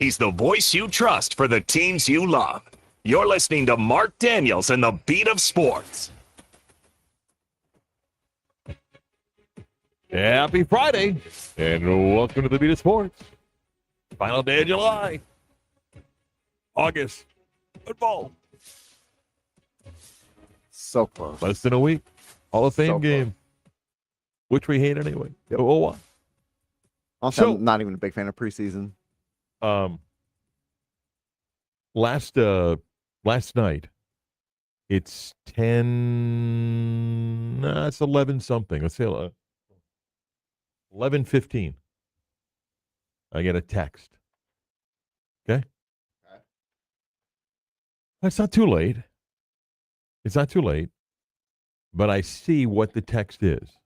He's the voice you trust for the teams you love. You're listening to Marc Daniels and the Beat of Sports. Happy Friday, and welcome to the Beat of Sports. Final day of July. August. Football. So close. Less than a week. Hall of Fame So game. Which we hate anyway. Oh, what? Also, I'm not even a big fan of preseason. Last night, it's 10, it's 11 something. Let's say 11:15. I get a text. Okay? It's not too late. It's not too late. But I see what the text is.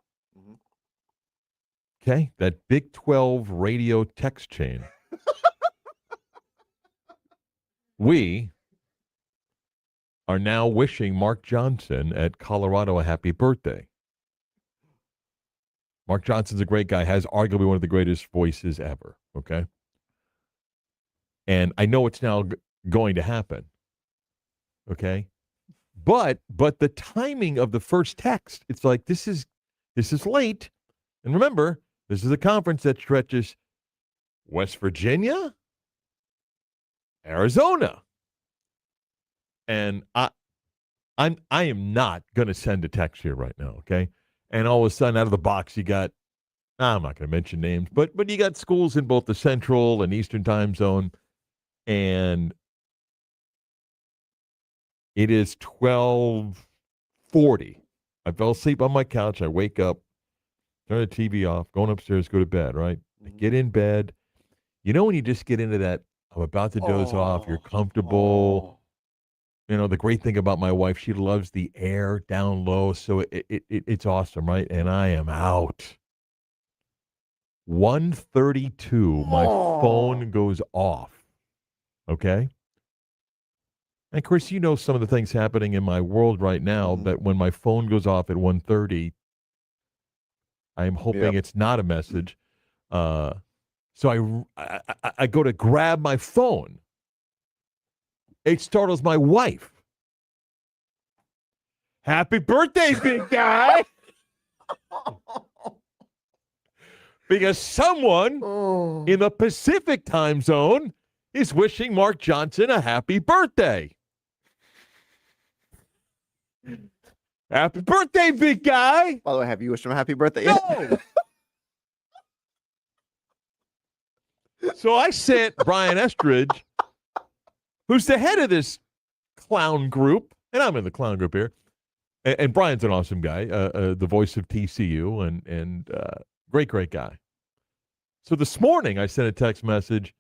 Okay? That Big 12 radio text chain. We are now wishing Mark Johnson at Colorado a happy birthday. Mark Johnson's a great guy, has arguably one of the greatest voices ever, okay? And I know it's now going to happen, okay? But the timing of the first text, it's like this is late. And remember, this is a conference that stretches West Virginia, Arizona. And I am not going to send a text here right now, okay? And all of a sudden, out of the box, you got, I'm not going to mention names, but you got schools in both the Central and Eastern time zone, and it is 12:40. I fell asleep on my couch. I wake up, turn the TV off, going upstairs, go to bed, right? I get in bed. You know when you just get into that, I'm about to doze off, you're comfortable. You know, the great thing about my wife, she loves the air down low, so it's awesome, right? And I am out. 1:32, my phone goes off, okay? And, Chris, you know some of the things happening in my world right now that when my phone goes off at 1:30, I am hoping it's not a message. So I go to grab my phone. It startles my wife. Happy birthday, big guy! Because someone in the Pacific time zone is wishing Mark Johnson a happy birthday. Happy birthday, big guy! By the way, have you wished him a happy birthday? No! So I sent Brian Estridge, who's the head of this clown group, and I'm in the clown group here, and Brian's an awesome guy, the voice of TCU, and great guy. So this morning I sent a text message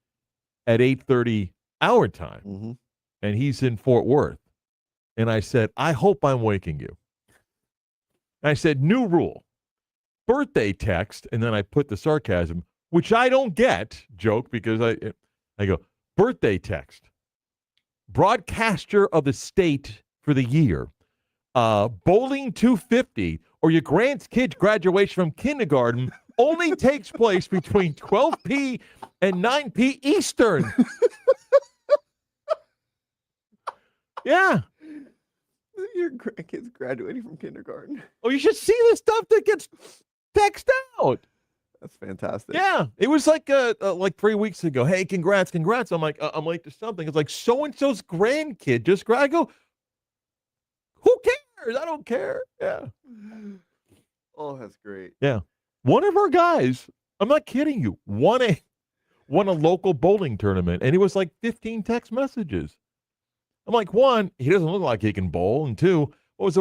at 8:30 our time, and he's in Fort Worth, and I said, I hope I'm waking you. And I said, new rule, birthday text, and then I put the sarcasm, which I don't get, joke, because I go, birthday text. Broadcaster of the state for the year, bowling 250, or your grandkid's graduation from kindergarten only takes place between 12 p and 9 p Eastern. Yeah. Your grandkids graduating from kindergarten. Oh, you should see the stuff that gets texted out. That's fantastic. Yeah, it was like 3 weeks ago. Hey, congrats. I'm like, I'm late to something. It's like so-and-so's grandkid just I go, who cares? I don't care. Yeah. Oh, that's great. Yeah. One of our guys, I'm not kidding you, won a local bowling tournament, and it was like 15 text messages. I'm like, one, he doesn't look like he can bowl, and two, what was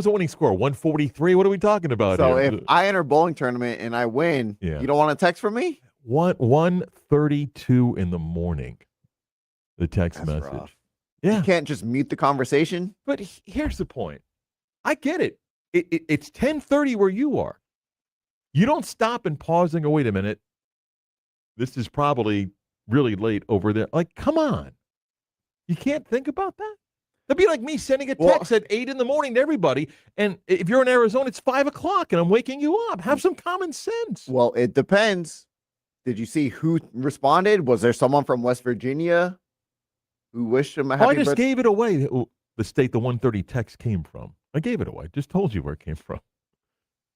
the winning score? 143? What are we talking about So here? if I enter a bowling tournament and I win, you don't want a text from me? 1:32 in the morning, the text message. Rough. Yeah. You can't just mute the conversation. But here's the point. I get it. It's 10:30 where you are. You don't stop and pause and go, wait a minute. This is probably really late over there. Like, come on. You can't think about that? That'd be like me sending a text at 8 in the morning to everybody. And if you're in Arizona, it's 5 o'clock and I'm waking you up. Have some common sense. Well, it depends. Did you see who responded? Was there someone from West Virginia who wished him a happy I just birthday? gave it away. The state the 130 text came from. I gave it away. Just told you where it came from.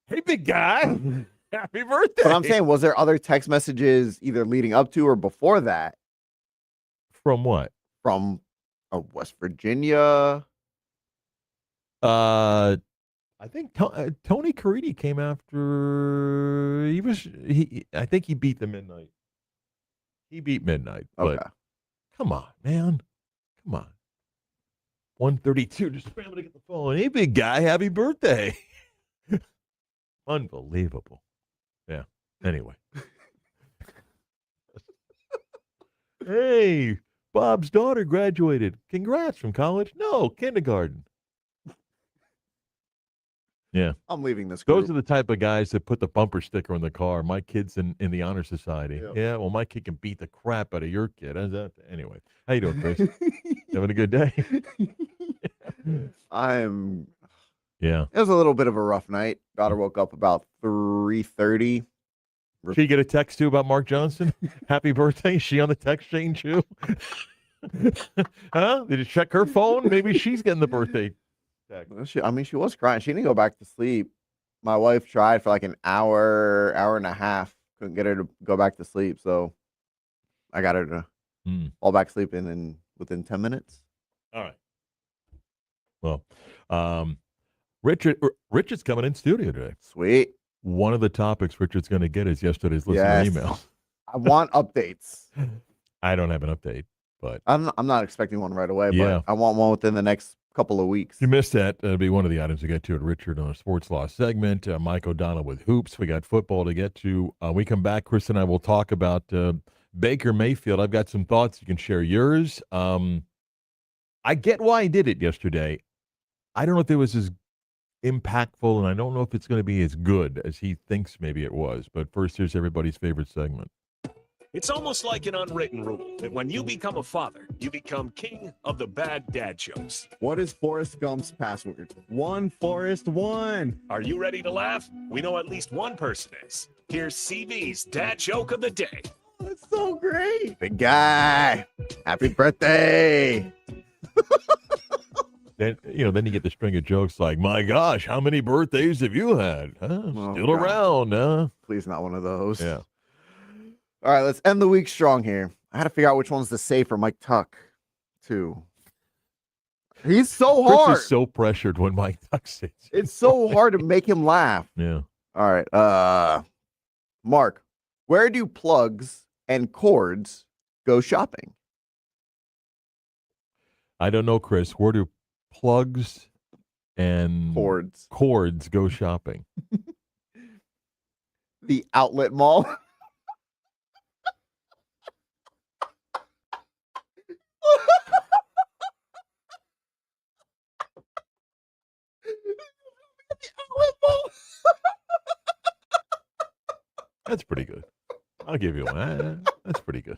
Hey, big guy. Happy birthday. But I'm saying, was there other text messages either leading up to or before that? From what? From West Virginia. I think Tony Caridi came after. I think he beat the midnight. He beat midnight. Okay. But come on, man. Come on. 132. Just scrambling to get the phone. Hey, big guy. Happy birthday. Unbelievable. Yeah. Anyway. Hey, Bob's daughter graduated. Congrats from college. No, kindergarten. Yeah. I'm leaving this group. Those are the type of guys that put the bumper sticker on the car. My kid's in the honor society. Yep. Yeah, well, my kid can beat the crap out of your kid. Anyway, how you doing, Chris? Having a good day? Yeah. It was a little bit of a rough night. Daughter woke up about 3:30. She get a text too about Mark Johnson? Happy birthday. Is she on the text chain too? Huh? Did you check her phone? Maybe she's getting the birthday text. She was crying. She didn't go back to sleep. My wife tried for like an hour and a half. Couldn't get her to go back to sleep. So I got her to fall back sleeping within 10 minutes. All right. Well, Richard's coming in studio today. Sweet. One of the topics Richard's going to get is yesterday's listener email. I want updates. I don't have an update, but I'm not expecting one right away, Yeah. but I want one within the next couple of weeks. you missed that. It'll be one of the items we get to at Richard on a sports law segment. Mike O'Donnell with hoops. We got football to get to. We come back. Chris and I will talk about Baker Mayfield. I've got some thoughts. You can share yours. I get why he did it yesterday. I don't know if it was as impactful, and I don't know if it's going to be as good as he thinks maybe it was. But first, here's everybody's favorite segment. It's almost like an unwritten rule that when you become a father, you become king of the bad dad jokes. What is Forrest Gump's password? One Forrest one. Are you ready to laugh? We know at least one person is. Here's CB's dad joke of the day. That's so great. Big guy. Happy birthday. Then you get the string of jokes like, "My gosh, how many birthdays have you had? Huh? Oh, Still God. around, huh?" Please, not one of those. Yeah. All right, let's end the week strong here. I had to figure out which one's to say for Mike Tuck, too. He's so Chris hard. is so pressured when Mike Tuck says it. It's so hard to make him laugh. Yeah. All right. Mark, where do plugs and cords go shopping? I don't know, Chris. Where do plugs and cords go shopping? The outlet mall. That's pretty good. I'll give you one. That's pretty good.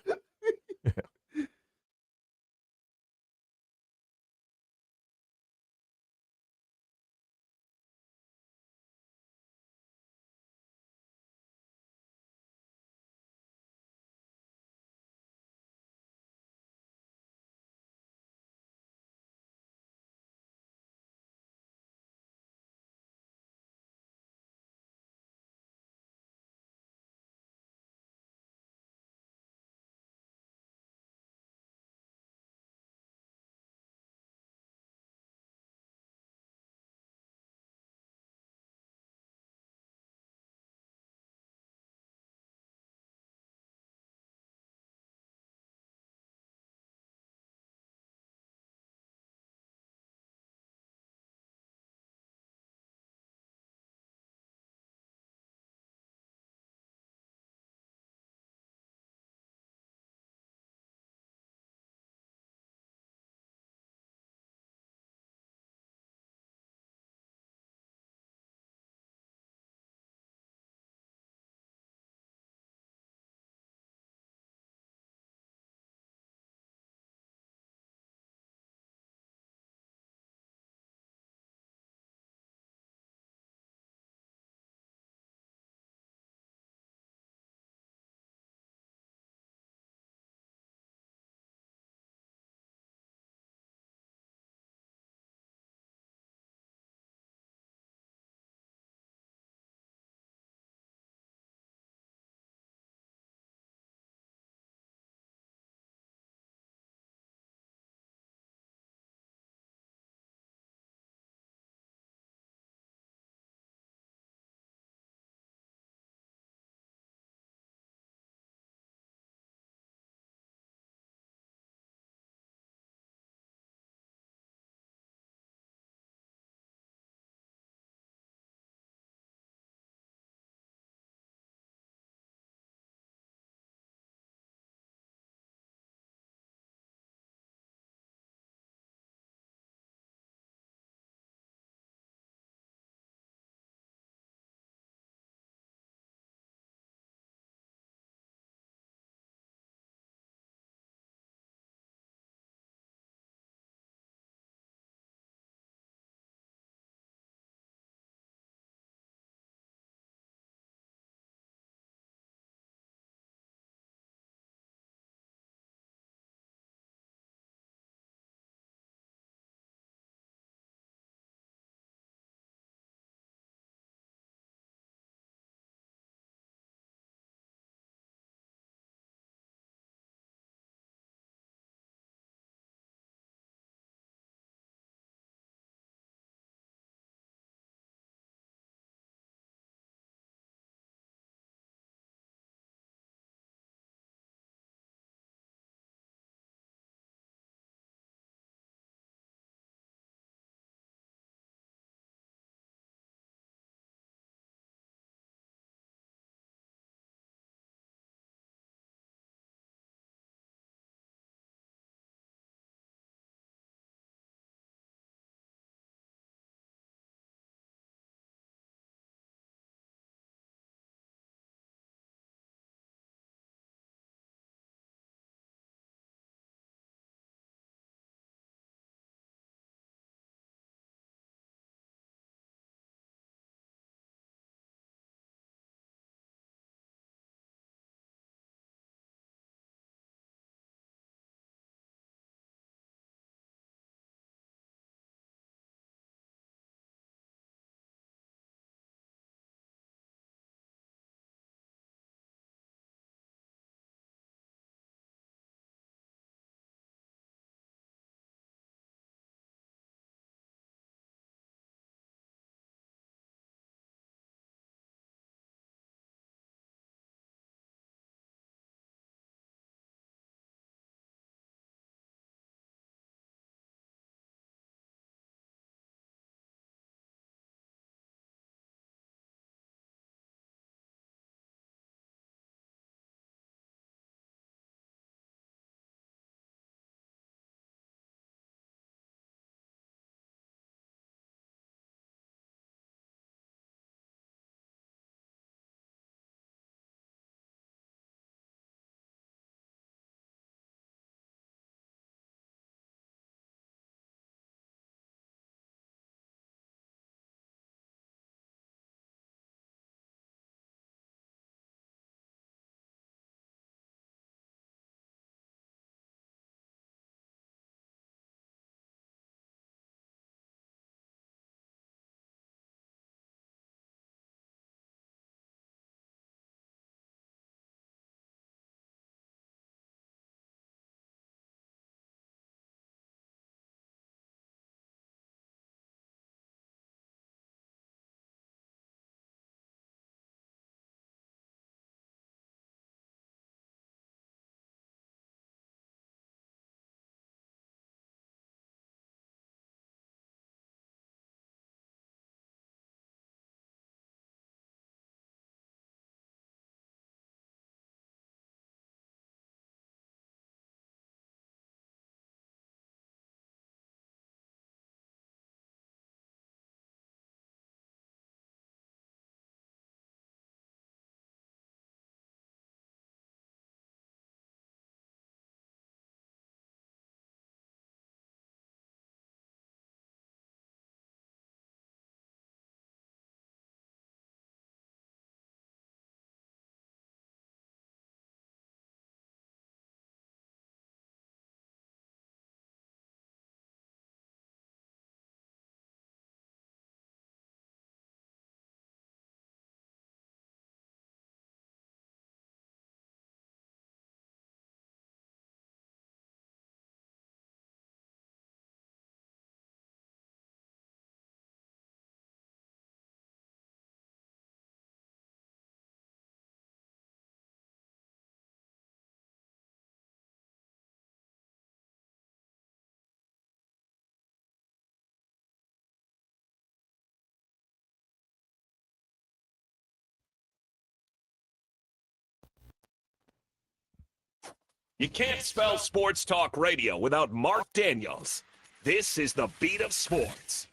You can't spell sports talk radio without Marc Daniels. This is the Beat of Sports.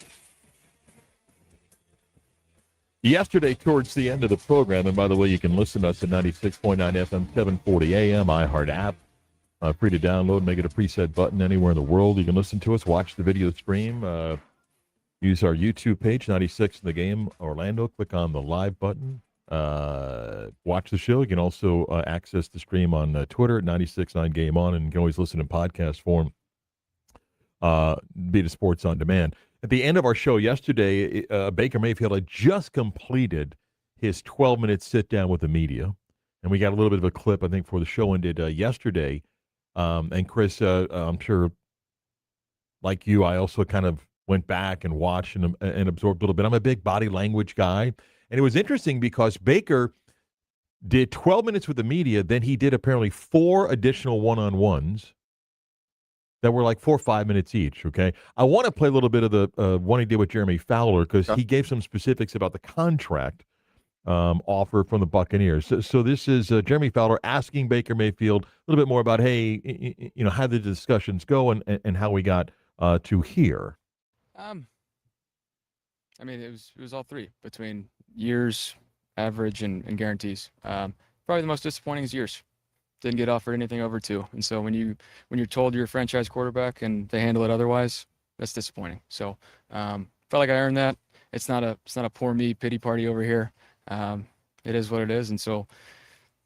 Yesterday, towards the end of the program, and by the way, you can listen to us at 96.9 FM, 740 AM, iHeart app. Free to download, make it a preset button anywhere in the world. You can listen to us, watch the video stream, use our YouTube page, 96 in the Game Orlando. Click on the live button. Watch the show. You can also access the stream on Twitter at 96.9 Game On, and you can always listen in podcast form. Beat of Sports on Demand. At the end of our show yesterday, Baker Mayfield had just completed his 12-minute sit-down with the media, and we got a little bit of a clip, I think, before the show ended yesterday. And Chris, I'm sure, like you, I also kind of went back and watched and absorbed a little bit. I'm a big body language guy, and it was interesting because Baker did 12 minutes with the media, then he did apparently 4 additional one-on-ones that were like 4 or 5 minutes each, okay? I want to play a little bit of the one he did with Jeremy Fowler because he gave some specifics about the contract offer from the Buccaneers. So this is Jeremy Fowler asking Baker Mayfield a little bit more about, hey, how did the discussions go and how we got to here. I mean, it was all 3 between years, average, and guarantees. Probably the most disappointing is years. Didn't get offered anything over 2. And so when you're told you're a franchise quarterback and they handle it otherwise, that's disappointing. So felt like I earned that. It's not a poor me pity party over here. It is what it is. And so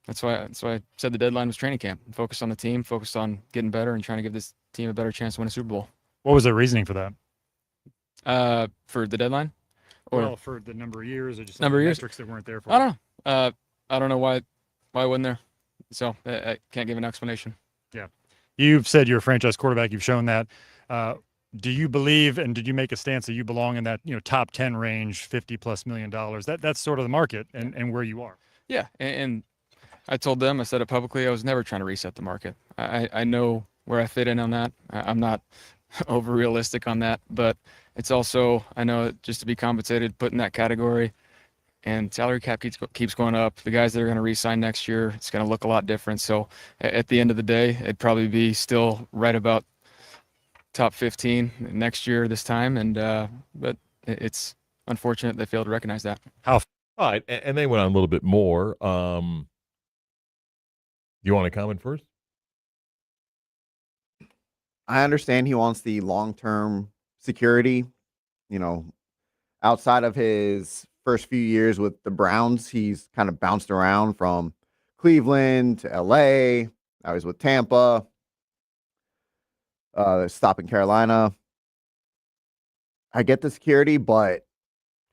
that's why I said the deadline was training camp. Focused on the team, focused on getting better and trying to give this team a better chance to win a Super Bowl. What was the reasoning for that? For the deadline? Or for the number of years or just number of years? metrics that weren't there for I don't know. I don't know why I wasn't there. So I can't give an explanation. Yeah. You've said you're a franchise quarterback. You've shown that. Do you believe, and did you make a stance that you belong in that top 10 range, $50+ million? That's sort of the market and where you are. Yeah, and I told them, I said it publicly, I was never trying to reset the market. I know where I fit in on that. I'm not over realistic on that, but it's also, I know just to be compensated, put in that category. And salary cap keeps going up. The guys that are going to re-sign next year, it's going to look a lot different. So at the end of the day, it'd probably be still right about top 15 next year this time. And but it's unfortunate they failed to recognize that. All right, and they went on a little bit more. You want to comment first? I understand he wants the long-term security. Outside of his first few years with the Browns, he's kind of bounced around from Cleveland to LA. Now he's with Tampa. Stop in Carolina. I get the security, but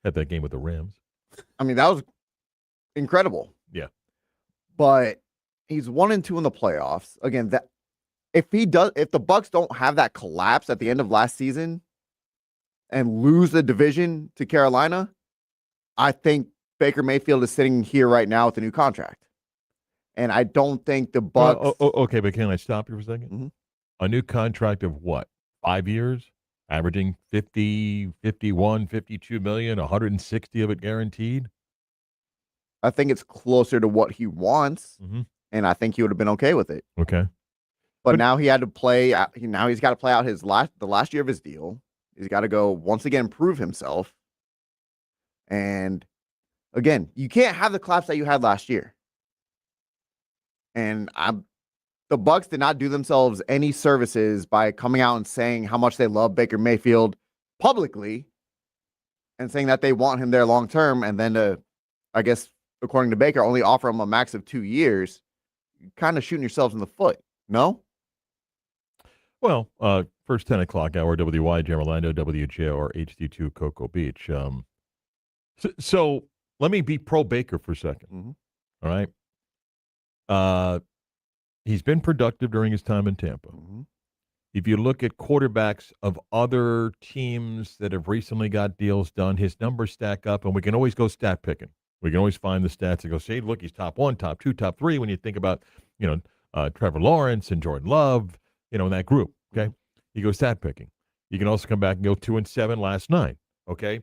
Had that game with the Rams. I mean, that was incredible. Yeah. But he's 1-2 in the playoffs. Again, that if the Bucs don't have that collapse at the end of last season and lose the division to Carolina, I think Baker Mayfield is sitting here right now with a new contract. And I don't think the Bucs. Okay, but can I stop you for a second? Mm-hmm. A new contract of what? 5 years? Averaging 50, 51, 52 million, 160 of it guaranteed? I think it's closer to what he wants. Mm-hmm. And I think he would have been okay with it. Okay. But now he had to play. Now he's got to play out the last year of his deal. He's got to go once again prove himself. And again, you can't have the collapse that you had last year. And the Bucs did not do themselves any services by coming out and saying how much they love Baker Mayfield publicly and saying that they want him there long term. And then to, I guess, according to Baker, only offer him a max of 2 years. You're kind of shooting yourselves in the foot. No? Well, first 10 o'clock hour, WYJ Orlando, WJR, HD2 Cocoa Beach. So let me be pro Baker for a second. Mm-hmm. All right. He's been productive during his time in Tampa. Mm-hmm. If you look at quarterbacks of other teams that have recently got deals done, his numbers stack up, and we can always go stat picking. We can always find the stats and go, say, look, he's top 1, top 2, top 3. When you think about, Trevor Lawrence and Jordan Love, in that group. Okay, you go stat picking. You can also come back and go 2-7 last night. Okay.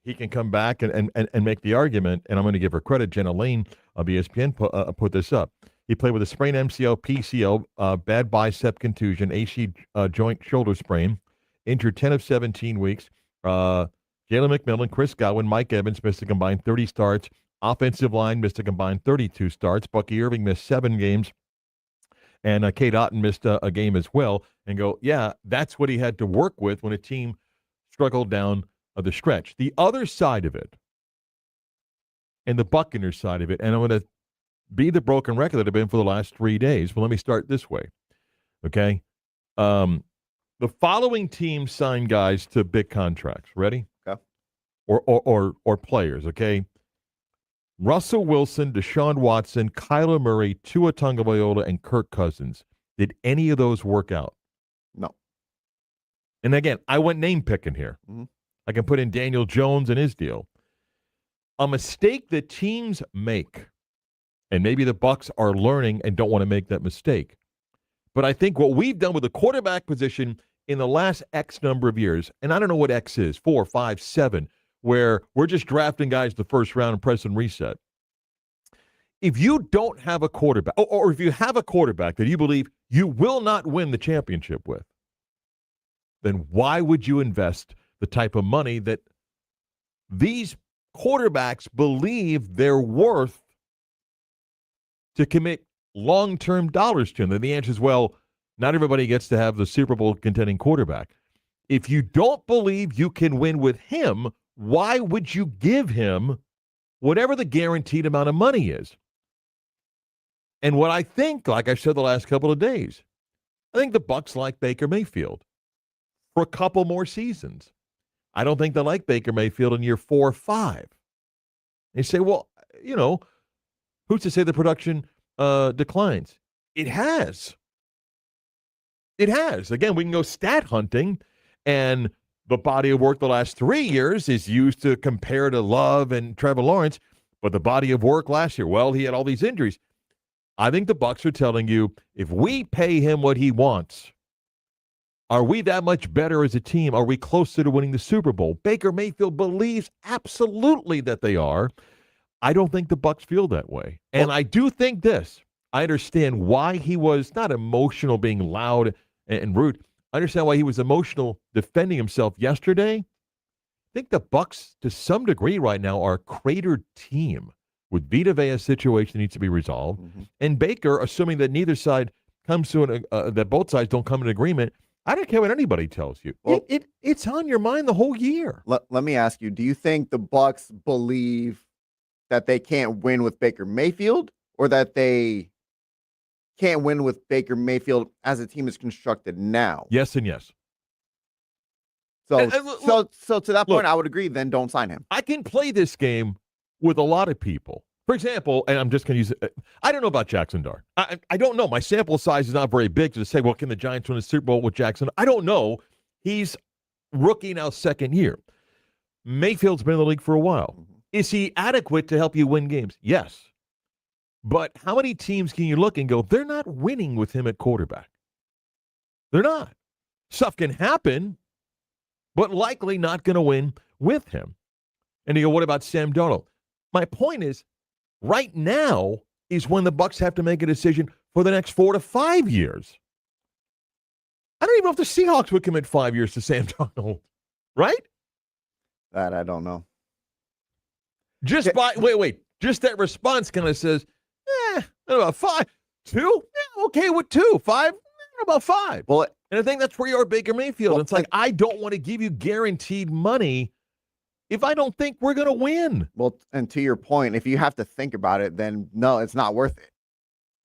He can come back and make the argument, and I'm going to give her credit. Jenna Lane of ESPN put this up. He played with a sprained MCL, PCL, bad bicep contusion, AC joint shoulder sprain, injured 10 of 17 weeks. Jalen McMillan, Chris Godwin, Mike Evans missed a combined 30 starts. Offensive line missed a combined 32 starts. Bucky Irving missed 7 games. And Kate Otten missed a game as well. And go, yeah, that's what he had to work with when a team struggled down the stretch. The other side of it, and the Buccaneers side of it, and I'm going to be the broken record that I've been for the last 3 days. But let me start this way, okay? The following teams sign guys to big contracts. Ready? Okay. Or players, okay? Russell Wilson, Deshaun Watson, Kyler Murray, Tua Tagovailoa, and Kirk Cousins. Did any of those work out? No. And again, I went name picking here. Mm-hmm. I can put in Daniel Jones and his deal. A mistake that teams make, and maybe the Bucs are learning and don't want to make that mistake. But I think what we've done with the quarterback position in the last X number of years, and I don't know what X is, 4, 5, 7, where we're just drafting guys the first round and pressing reset. If you don't have a quarterback, or if you have a quarterback that you believe you will not win the championship with, then why would you invest the type of money that these quarterbacks believe they're worth to commit long-term dollars to them? And the answer is, well, not everybody gets to have the Super Bowl contending quarterback. If you don't believe you can win with him, why would you give him whatever the guaranteed amount of money is? And what I think, like I said the last couple of days, I think the Bucs like Baker Mayfield for a couple more seasons. I don't think they like Baker Mayfield in year 4 or 5. They say, well, you know, who's to say the production declines? It has. It has. Again, we can go stat hunting, and the body of work the last 3 years is used to compare to Love and Trevor Lawrence, but the body of work last year, well, he had all these injuries. I think the Bucs are telling you, if we pay him what he wants, are we that much better as a team? Are we closer to winning the Super Bowl? Baker Mayfield believes absolutely that they are. I don't think the Bucs feel that way. And I do think this. I understand why he was not emotional being loud and rude. I understand why he was emotional defending himself yesterday. I think the Bucs, to some degree right now, are a cratered team with Vita Vea's situation needs to be resolved. Mm-hmm. And Baker, assuming that neither side comes to that both sides don't come in agreement, I don't care what anybody tells you. Well, it's on your mind the whole year. Let me ask you, do you think the Bucs believe that they can't win with Baker Mayfield, or that they can't win with Baker Mayfield as a team is constructed now? Yes and yes. So to that point, I would agree, then don't sign him. I can play this game with a lot of people. For example, and I'm just going to use it, I don't know about Jackson Dart. I don't know. My sample size is not very big to say, well, can the Giants win the Super Bowl with Jackson? I don't know. He's rookie now, second year. Mayfield's been in the league for a while. Mm-hmm. Is he adequate to help you win games? Yes. But how many teams can you look and go, they're not winning with him at quarterback? They're not. Stuff can happen, but likely not going to win with him. And you go, what about Sam Darnold? My point is, right now is when the Bucs have to make a decision for the next 4 to 5 years. I don't even know if the Seahawks would commit 5 years to Sam Darnold, right? That I don't know. Just that response kind of says, about 5, 2, yeah, okay with 2, 5, about 5. Well, and I think that's where you are, Baker Mayfield. It's like, I don't want to give you guaranteed money if I don't think we're going to win. Well, and to your point, if you have to think about it, then no, it's not worth it.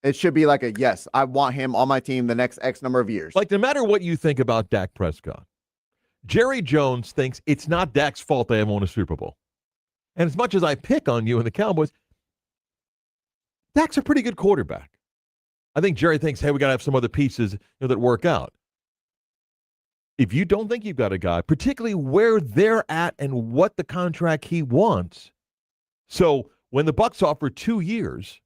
It should be like yes, I want him on my team the next X number of years. Like, no matter what you think about Dak Prescott, Jerry Jones thinks it's not Dak's fault they haven't won a Super Bowl. And as much as I pick on you and the Cowboys, Dak's a pretty good quarterback. I think Jerry thinks, hey, we got to have some other pieces that work out. If you don't think you've got a guy, particularly where they're at and what the contract he wants. So when the Bucs offer 2 years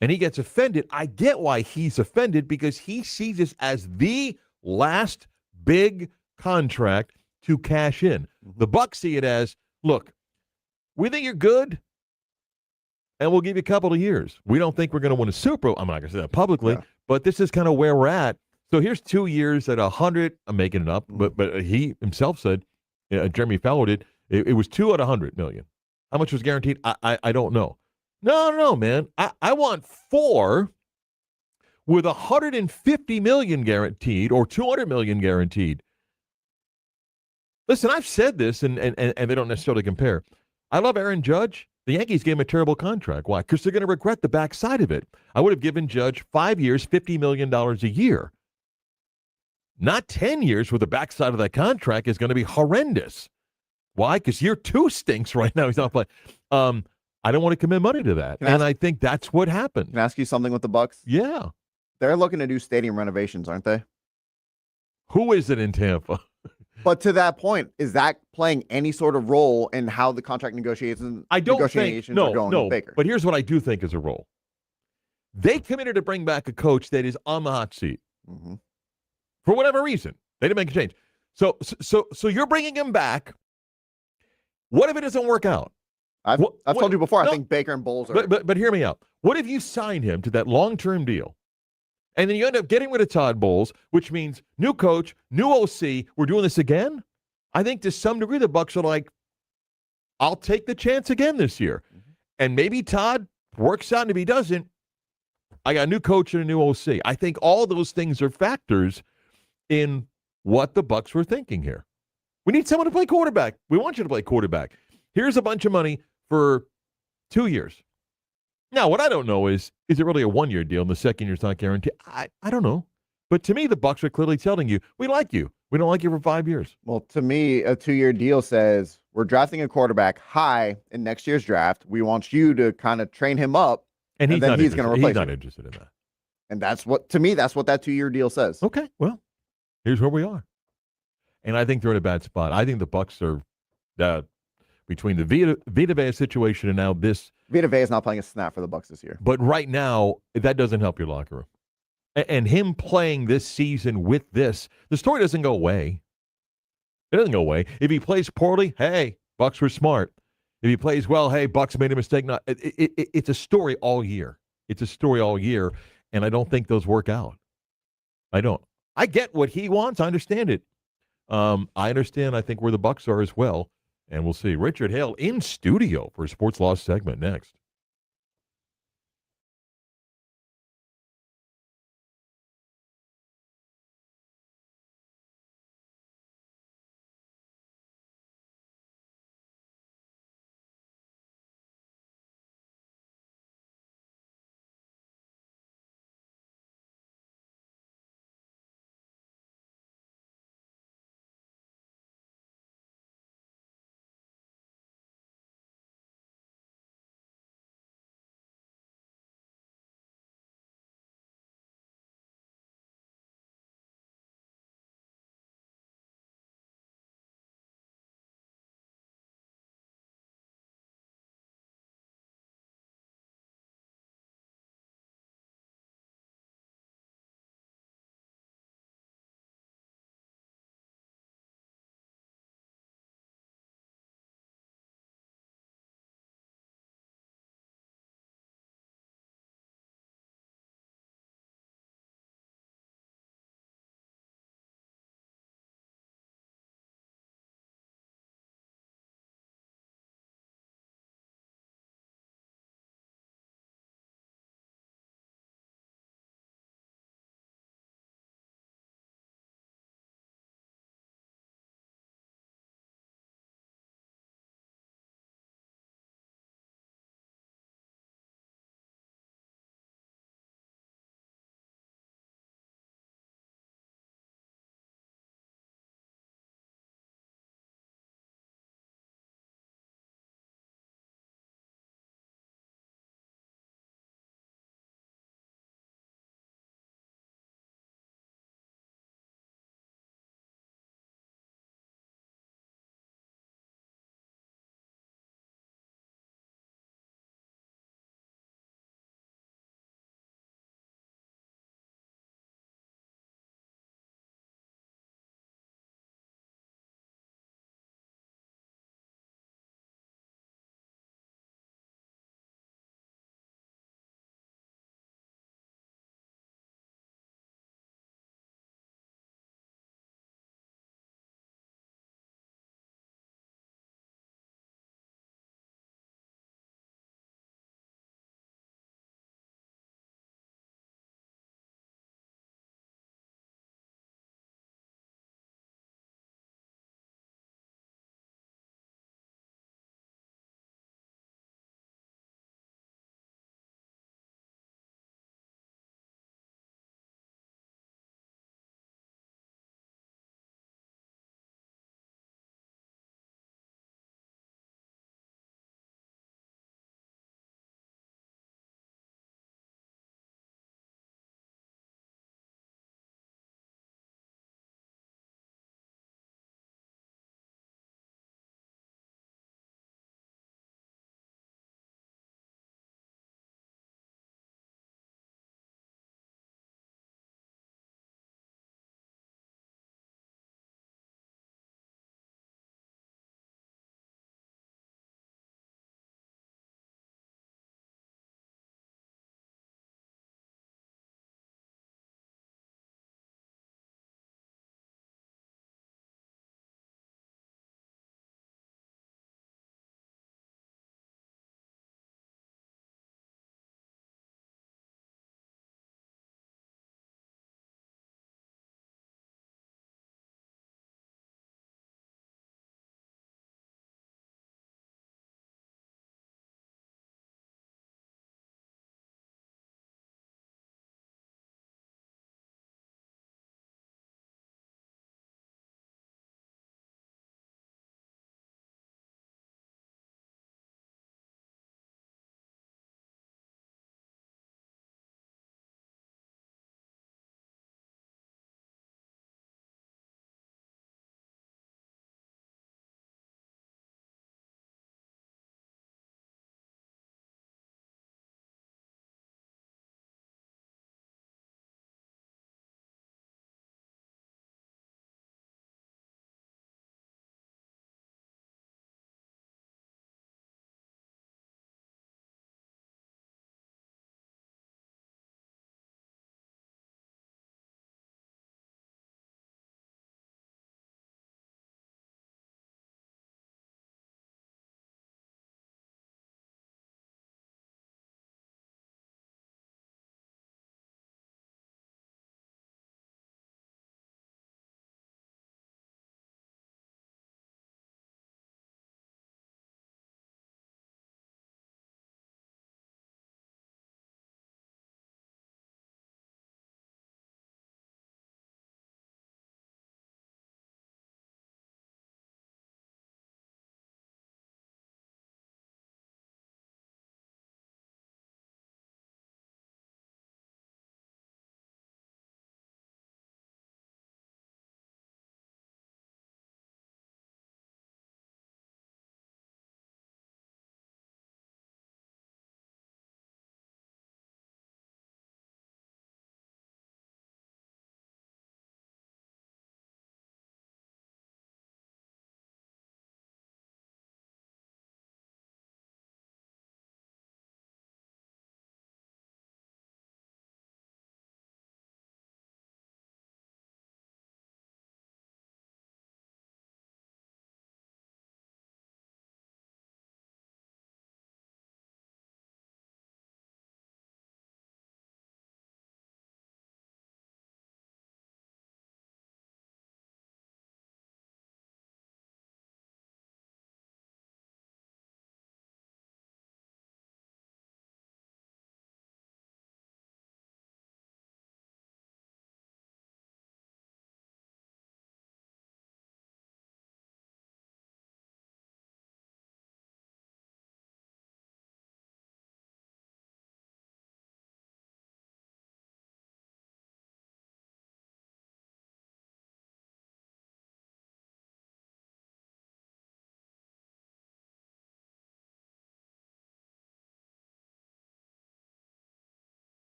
and he gets offended, I get why he's offended, because he sees this as the last big contract to cash in. The Bucs see it as, look, we think you're good, and we'll give you a couple of years. We don't think we're going to win a Super Bowl. I'm not going to say that publicly, but this is kind of where we're at. So here's 2 years at 100. I'm making it up, but he himself said, Jeremy Fowler did, it was 2 at 100 million. How much was guaranteed? I don't know. No, man. I want 4 with 150 million guaranteed or 200 million guaranteed. Listen, I've said this, and they don't necessarily compare. I love Aaron Judge. The Yankees gave him a terrible contract. Why? Because they're going to regret the backside of it. I would have given Judge 5 years, $50 million a year. Not 10 years where the backside of that contract is going to be horrendous. Why? Because year 2 stinks right now. He's not playing. I don't want to commit money to that. And I think that's what happened. Can I ask you something with the Bucks? Yeah. They're looking to do stadium renovations, aren't they? Who is it in Tampa? But to that point, is that playing any sort of role in how the contract negotiations I don't think, no, are going no, with Baker? But here's what I do think is a role. They committed to bring back a coach that is on the hot seat. Mm-hmm. For whatever reason. They didn't make a change. So you're bringing him back. What if it doesn't work out? I've told you before, I think Baker and Bowles are... But hear me out. What if you sign him to that long-term deal, and then you end up getting rid of Todd Bowles, which means new coach, new OC, we're doing this again? I think to some degree the Bucs are like, I'll take the chance again this year. Mm-hmm. And maybe Todd works out, and if he doesn't, I got a new coach and a new OC. I think all those things are factors in what the Bucs were thinking here. We need someone to play quarterback. We want you to play quarterback. Here's a bunch of money for 2 years. Now, what I don't know is it really a 1-year deal and the second year's not guaranteed? I don't know. But to me, the Bucs are clearly telling you, we like you. We don't like you for 5 years. Well, to me, a 2-year deal says we're drafting a quarterback high in next year's draft. We want you to kind of train him up, and he's going to replace you. He's not you. Interested in that. And that's what that 2-year deal says. Okay, well, here's where we are. And I think they're in a bad spot. I think the Bucs are between the Vita Vea situation and now this. Vita Vea is not playing a snap for the Bucs this year. But right now, that doesn't help your locker room. And him playing this season with this, the story doesn't go away. It doesn't go away. If he plays poorly, hey, Bucs were smart. If he plays well, hey, Bucs made a mistake. It's a story all year. It's a story all year, and I don't think those work out. I don't. I get what he wants. I understand it. I understand, I think, where the Bucs are as well. And we'll see. Richard Hale in studio for a Sports Law segment next.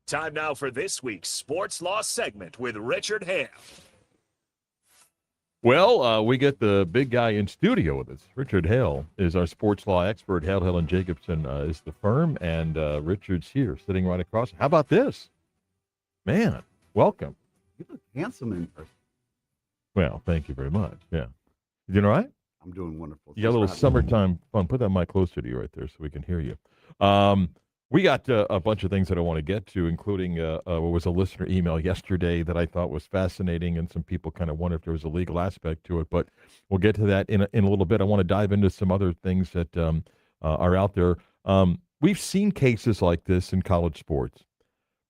Time now for this week's Sports Law segment with Richard Hale. Well, we get the big guy in studio with us. Richard Hale is our sports law expert. Hale and Jacobson is the firm, and Richard's here, sitting right across. How about this? Man, welcome. You look handsome in person. Well, thank you very much. Yeah. You doing all right? I'm doing wonderful. You got a little summertime fun. Put that mic closer to you right there so we can hear you. We got a bunch of things that I want to get to, including what was a listener email yesterday that I thought was fascinating, and some people kind of wonder if there was a legal aspect to it, but we'll get to that in a little bit. I want to dive into some other things that are out there. We've seen cases like this in college sports.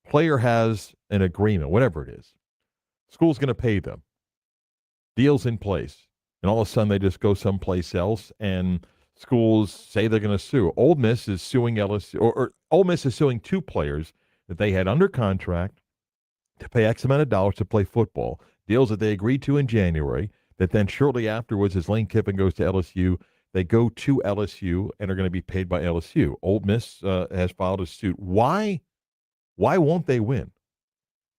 Player has an agreement, whatever it is. School's going to pay them. Deal's in place. And all of a sudden they just go someplace else, and schools say they're going to sue. Ole Miss is suing LSU, or Ole Miss is suing two players that they had under contract to pay X amount of dollars to play football. Deals that they agreed to in January, that then shortly afterwards, as Lane Kiffin goes to LSU, they go to LSU and are going to be paid by LSU. Ole Miss has filed a suit. Why won't they win?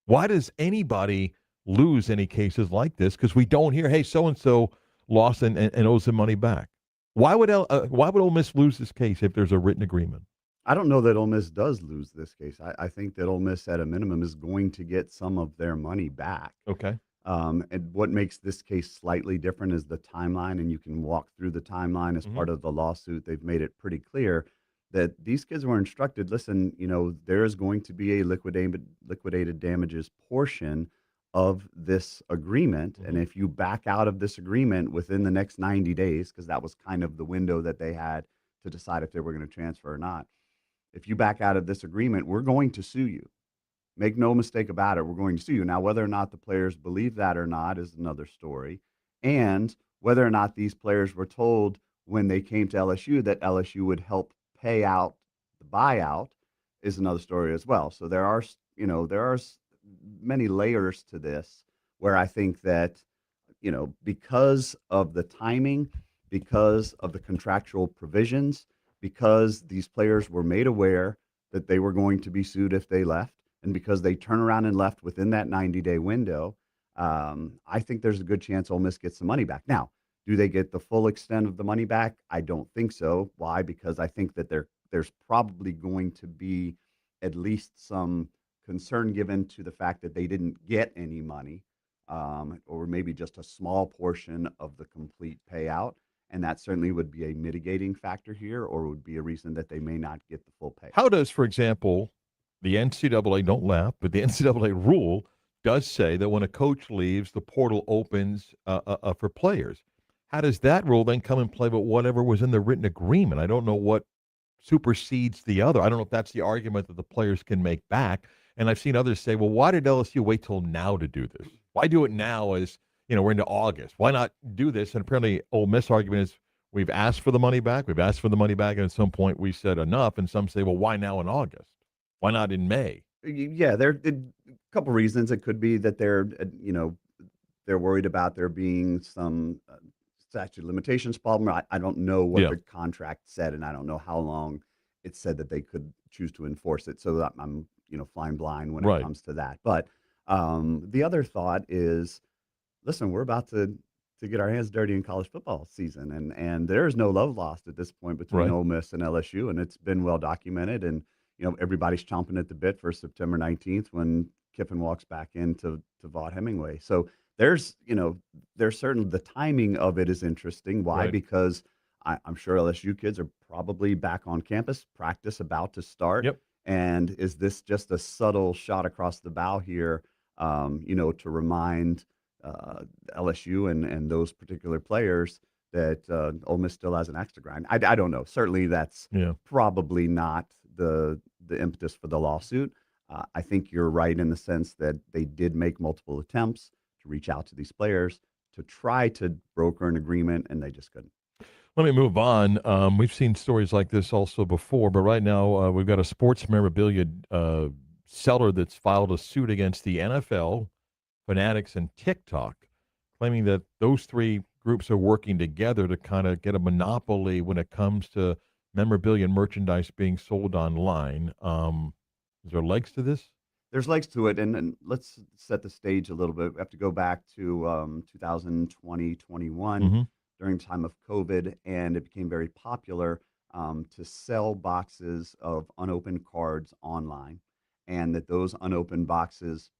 Why does anybody lose any cases like this? Because we don't hear, hey, so-and-so lost and owes them money back. Why would Ole Miss lose this case if there's a written agreement? I don't know that Ole Miss does lose this case. I think that Ole Miss, at a minimum, is going to get some of their money back. Okay. And what makes this case slightly different is the timeline, and you can walk through the timeline as part of the lawsuit. They've made it pretty clear that these kids were instructed, listen, there is going to be a liquidated damages portion of this agreement. And if you back out of this agreement within the next 90 days, because that was kind of the window that they had to decide if they were going to transfer or not. If you back out of this agreement, we're going to sue you. Make no mistake about it. We're going to sue you. Now, whether or not the players believe that or not is another story. And whether or not these players were told when they came to LSU that LSU would help pay out the buyout is another story as well. So there are many layers to this, where I think that, because of the timing, because of the contractual provisions, because these players were made aware that they were going to be sued if they left, and because they turn around and left within that 90-day window, I think there's a good chance Ole Miss gets the money back. Now, do they get the full extent of the money back? I don't think so. Why? Because I think that there's probably going to be at least some concern given to the fact that they didn't get any money, or maybe just a small portion of the complete payout. And that certainly would be a mitigating factor here, or would be a reason that they may not get the full pay. How does, for example, the NCAA, don't laugh, but the NCAA rule does say that when a coach leaves, the portal opens for players. How does that rule then come in play with whatever was in the written agreement? I don't know what supersedes the other. I don't know if that's the argument that the players can make back. And I've seen others say, well, why did LSU wait till now to do this? Why do it now as, we're into August? Why not do this? And apparently Ole Miss argument is we've asked for the money back. We've asked for the money back. And at some point we said enough. And some say, well, why now in August? Why not in May? Yeah, there are a couple reasons. It could be that they're worried about there being some statute of limitations problem. I don't know what the contract said, and I don't know how long it said that they could choose to enforce it. So I'm flying blind when it comes to that. But the other thought is, listen, we're about to get our hands dirty in college football season, and there is no love lost at this point between Ole Miss and LSU, and it's been well documented. And everybody's chomping at the bit for September 19th when Kiffin walks back into Vaught Hemingway. So there's certainly the timing of it is interesting. Why? Because I'm sure LSU kids are probably back on campus, practice about to start. Yep. And is this just a subtle shot across the bow here, to remind LSU and those particular players that Ole Miss still has an axe to grind? I don't know. Certainly that's probably not the impetus for the lawsuit. I think you're right in the sense that they did make multiple attempts to reach out to these players to try to broker an agreement, and they just couldn't. Let me move on. We've seen stories like this also before, but right now we've got a sports memorabilia seller that's filed a suit against the NFL, Fanatics, and TikTok, claiming that those three groups are working together to kind of get a monopoly when it comes to memorabilia and merchandise being sold online. Is there legs to this? There's legs to it, and let's set the stage a little bit. We have to go back to 2020, 21 Mm-hmm. during the time of COVID, and it became very popular to sell boxes of unopened cards online, and that those unopened boxes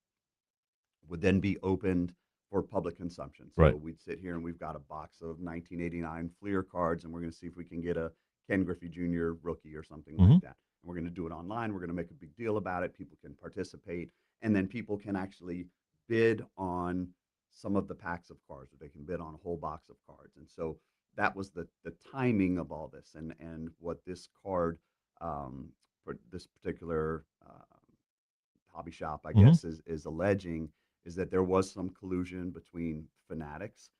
would then be opened for public consumption. So Right. we'd sit here and we've got a box of 1989 Fleer cards, and we're going to see if we can get a Ken Griffey Jr. rookie or something Mm-hmm. like that. And we're going to do it online. We're going to make a big deal about it. People can participate, and then people can actually bid on some of the packs of cards, or they can bid on a whole box of cards. And so that was the timing of all this, and what this card for this particular hobby shop, I Mm-hmm. guess, is alleging is that there was some collusion between Fanatics,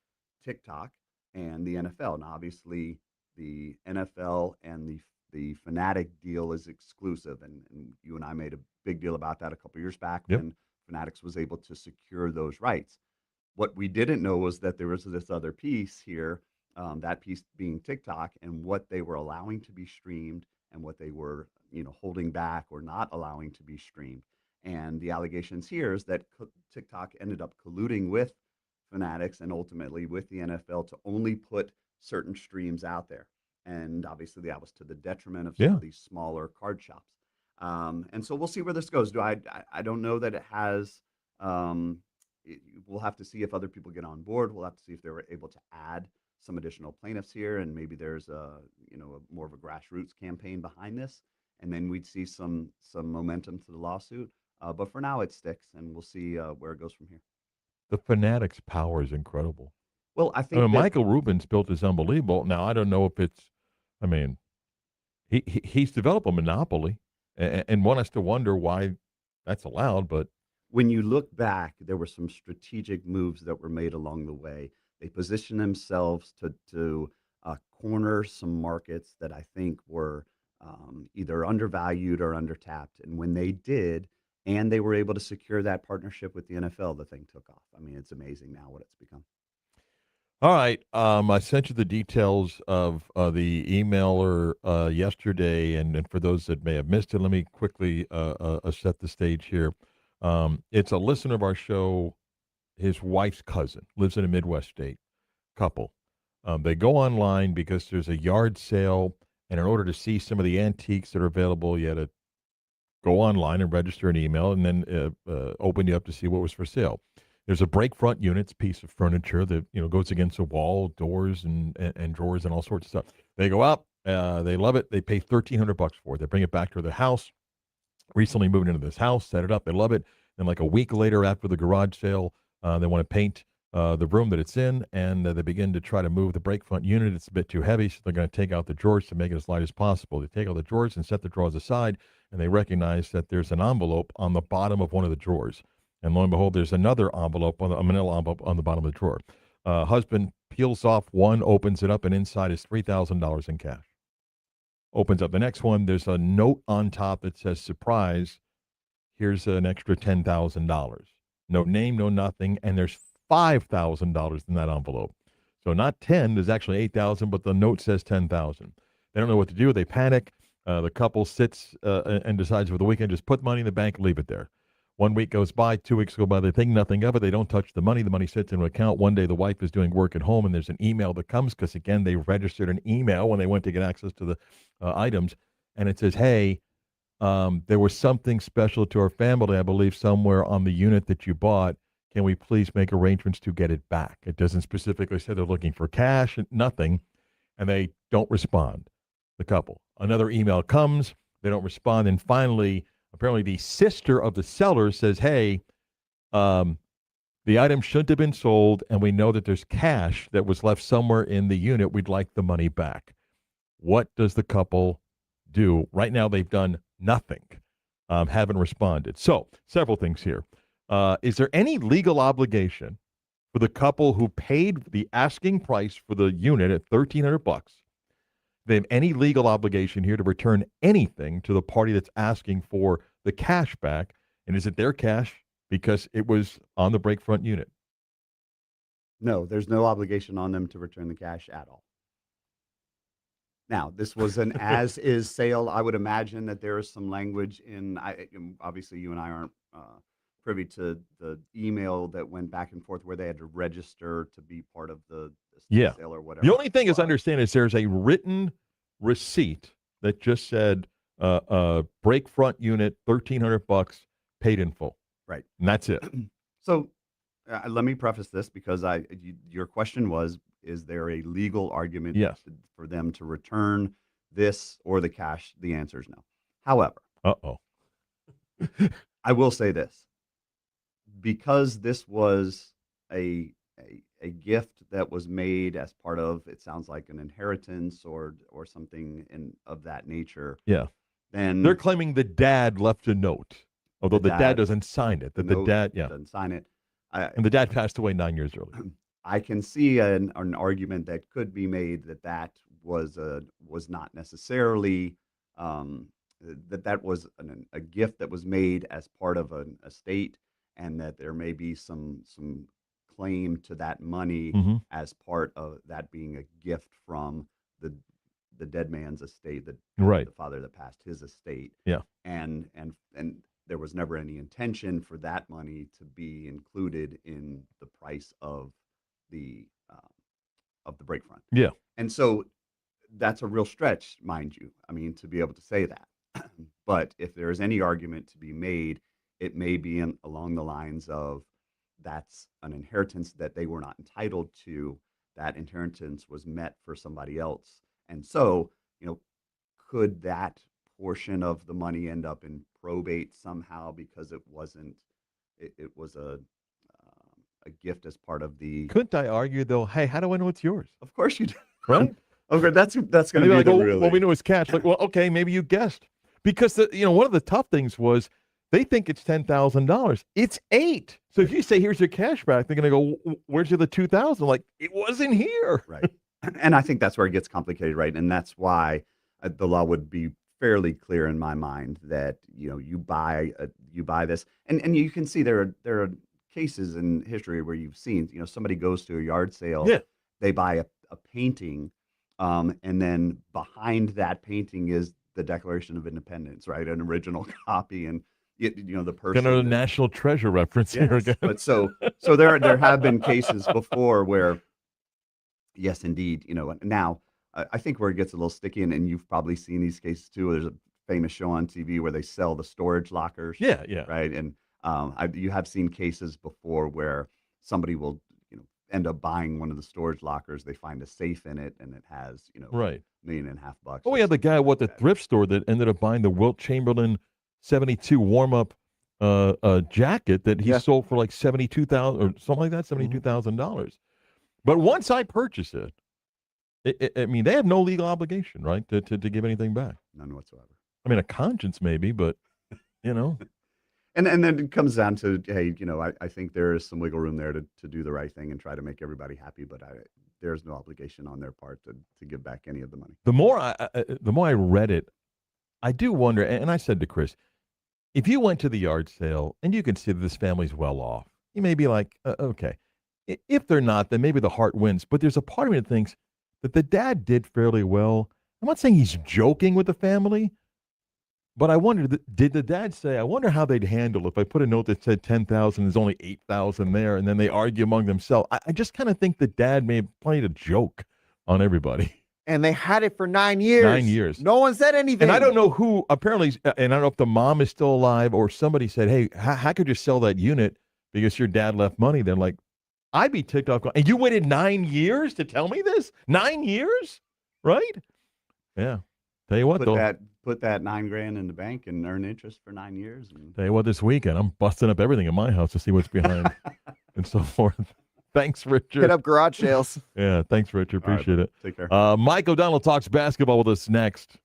TikTok, and the NFL. Now, obviously, the NFL and the Fanatic deal is exclusive, and you and I made a big deal about that a couple years back Yep. when Fanatics was able to secure those rights. What we didn't know was that there was this other piece here, that piece being TikTok, and what they were allowing to be streamed and what they were, holding back or not allowing to be streamed. And the allegations here is that TikTok ended up colluding with Fanatics and ultimately with the NFL to only put certain streams out there. And obviously, that was to the detriment of some Yeah. of these smaller card shops. And so we'll see where this goes. I don't know that it has. We'll have to see if other people get on board. We'll have to see if they were able to add some additional plaintiffs here, and maybe there's a more of a grassroots campaign behind this, and then we'd see some momentum to the lawsuit. But for now, it sticks, and we'll see where it goes from here. The Fanatics' power is incredible. Well, I I think mean, that Michael Rubin's built is unbelievable. Now, I don't know if it's, I mean, he's developed a monopoly and want us to wonder why that's allowed, but when you look back, there were some strategic moves that were made along the way. They positioned themselves to corner some markets that I think were either undervalued or undertapped. And when they did, and they were able to secure that partnership with the NFL, the thing took off. I mean, it's amazing now what it's become. all right. I sent you the details of the emailer yesterday, and for those that may have missed it, let me quickly set the stage here. It's a listener of our show. His wife's cousin lives in a Midwest state. Couple. They go online because there's a yard sale, and in order to see some of the antiques that are available, you had to go online and register an email, and then open you up to see what was for sale. There's a break front units piece of furniture that goes against a wall, doors and drawers and all sorts of stuff. They go out, they love it. They pay $1,300 for it. They bring it back to their house. Recently moved into this house, set it up. They love it. And like a week later, after the garage sale, they want to paint the room that it's in, and they begin to try to move the break front unit. It's a bit too heavy, so they're going to take out the drawers to make it as light as possible. They take out the drawers and set the drawers aside, and they recognize that there's an envelope on the bottom of one of the drawers. And lo and behold, there's another envelope, a manila envelope on the bottom of the drawer. Husband peels off one, opens it up, and inside is $3,000 in cash. Opens up the next one. There's a note on top that says, surprise, here's an extra $10,000. No name, no nothing, and there's $5,000 in that envelope. So not 10, there's actually 8,000, but the note says 10,000. They don't know what to do. They panic. The couple sits and decides for the weekend, just put money in the bank, leave it there. 1 week goes by, 2 weeks go by, they think nothing of it. They don't touch the money. The money sits in an account. One day the wife is doing work at home, and there's an email that comes because, again, they registered an email when they went to get access to the items, and it says, hey, there was something special to our family, I believe, somewhere on the unit that you bought. Can we please make arrangements to get it back? It doesn't specifically say they're looking for cash, nothing, and they don't respond, the couple. Another email comes, they don't respond, and finally, apparently the sister of the seller says, hey, the item shouldn't have been sold, and we know that there's cash that was left somewhere in the unit. We'd like the money back. What does the couple do? Right now, they've done nothing, haven't responded. So, several things here. Is there any legal obligation for the couple who paid the asking price for the unit at $1,300? They have any legal obligation here to return anything to the party that's asking for the cash back? And is it their cash because it was on the break front unit? No, there's no obligation on them to return the cash at all. Now, this was an as-is sale. I would imagine that there is some language in. Obviously, you and I aren't privy to the email that went back and forth where they had to register to be part of the estate Yeah. sale or whatever. The only thing it is, was. understand is there's a written receipt that just said break front unit, $1,300 paid in full. Right. And that's it. So let me preface this because your question was, is there a legal argument Yes. for them to return this or the cash? The answer is no. However, I will say this, because this was a gift that was made as part of, it sounds like, an inheritance or something of that nature. Yeah. Then They're claiming the dad left a note, although the dad doesn't sign it. That the dad, doesn't sign it. And the dad passed away 9 years earlier. I can see an argument that could be made that was not necessarily that was a gift that was made as part of an estate, and that there may be some claim to that money Mhm. as part of that being a gift from the dead man's estate, Right. the father that passed, his estate. Yeah. And there was never any intention for that money to be included in the price of the break front. Yeah. And so that's a real stretch, mind you. I mean, to be able to say that. But if there is any argument to be made, it may be along the lines of, that's an inheritance that they were not entitled to. That inheritance was met for somebody else. And so, could that portion of the money end up in probate somehow because it wasn't, it was a gift as part of the. Couldn't I argue, though, hey, how do I know it's yours? Of course you do. Right? Okay, that's going to be like, the well, really. well, we know it's cash. Like, well, okay, maybe you guessed. Because, one of the tough things was they think it's $10,000. It's $8,000. So if you say, here's your cash back, they're going to go, where's your $2,000? Like, it wasn't here. Right. And I think that's where it gets complicated, right? And that's why the law would be fairly clear in my mind that, you buy this. And you can see there are cases in history where you've seen, somebody goes to a yard sale, Yeah. they buy a painting, and then behind that painting is the Declaration of Independence, right? An original copy, and the person. Kind of a national treasure reference here Yes, again. but so there have been cases before where, yes, indeed, now I think where it gets a little sticky, and you've probably seen these cases too. There's a famous show on TV where they sell the storage lockers. Yeah. Right, and you have seen cases before where somebody will end up buying one of the storage lockers. They find a safe in it, and it has Right. $1.5 million. Oh, we had the guy at the thrift store that ended up buying the Wilt Chamberlain 72 warm-up jacket that he sold for like $72,000 or something like that, $72,000. But once I purchase it, I mean, they have no legal obligation, right, to give anything back. None whatsoever. I mean, a conscience maybe, but And then it comes down to, hey, I think there is some wiggle room there to do the right thing and try to make everybody happy, but there's no obligation on their part to give back any of the money. The more I read it, I do wonder, and I said to Chris, if you went to the yard sale and you can see that this family's well off, you may be like, okay. If they're not, then maybe the heart wins. But there's a part of me that thinks that the dad did fairly well. I'm not saying he's joking with the family, but I wonder, did the dad say, I wonder how they'd handle if I put a note that said 10,000, there's only 8,000 there, and then they argue among themselves. I just kind of think the dad may have played a joke on everybody. And they had it for 9 years. 9 years. No one said anything. And I don't know who, apparently, and I don't know if the mom is still alive or somebody said, hey, how could you sell that unit because your dad left money? They're like, I'd be ticked off. And you waited 9 years to tell me this? 9 years? Right? Yeah. Tell you what, Put that $9,000 in the bank and earn interest for 9 years. Tell you what, this weekend, I'm busting up everything in my house to see what's behind and so forth. Thanks, Richard. Hit up garage sales. Yeah, thanks, Richard. Appreciate it. Take care. Mike O'Donnell talks basketball with us next.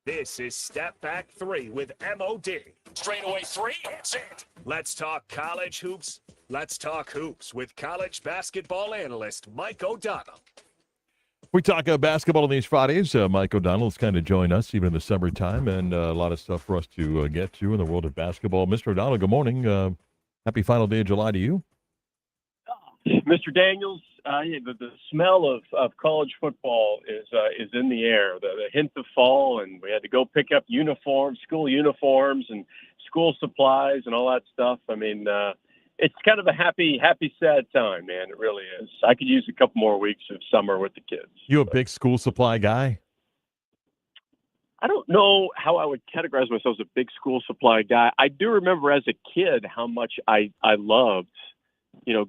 This is Step Back 3 with MOD. Straightaway 3, it's it. Let's talk college hoops. Let's talk hoops with college basketball analyst Mike O'Donnell. We talk basketball on these Fridays. Mike O'Donnell has kind of joined us even in the summertime, and a lot of stuff for us to get to in the world of basketball. Mr. O'Donnell, good morning. Happy final day of July to you. Mr. Daniels, the smell of college football is in the air. The hint of fall, and we had to go pick up uniforms, school uniforms, and school supplies, and all that stuff. I mean, it's kind of a happy, sad time, man. It really is. I could use a couple more weeks of summer with the kids. You a big school supply guy? I don't know how I would categorize myself as a big school supply guy. I do remember as a kid how much I loved,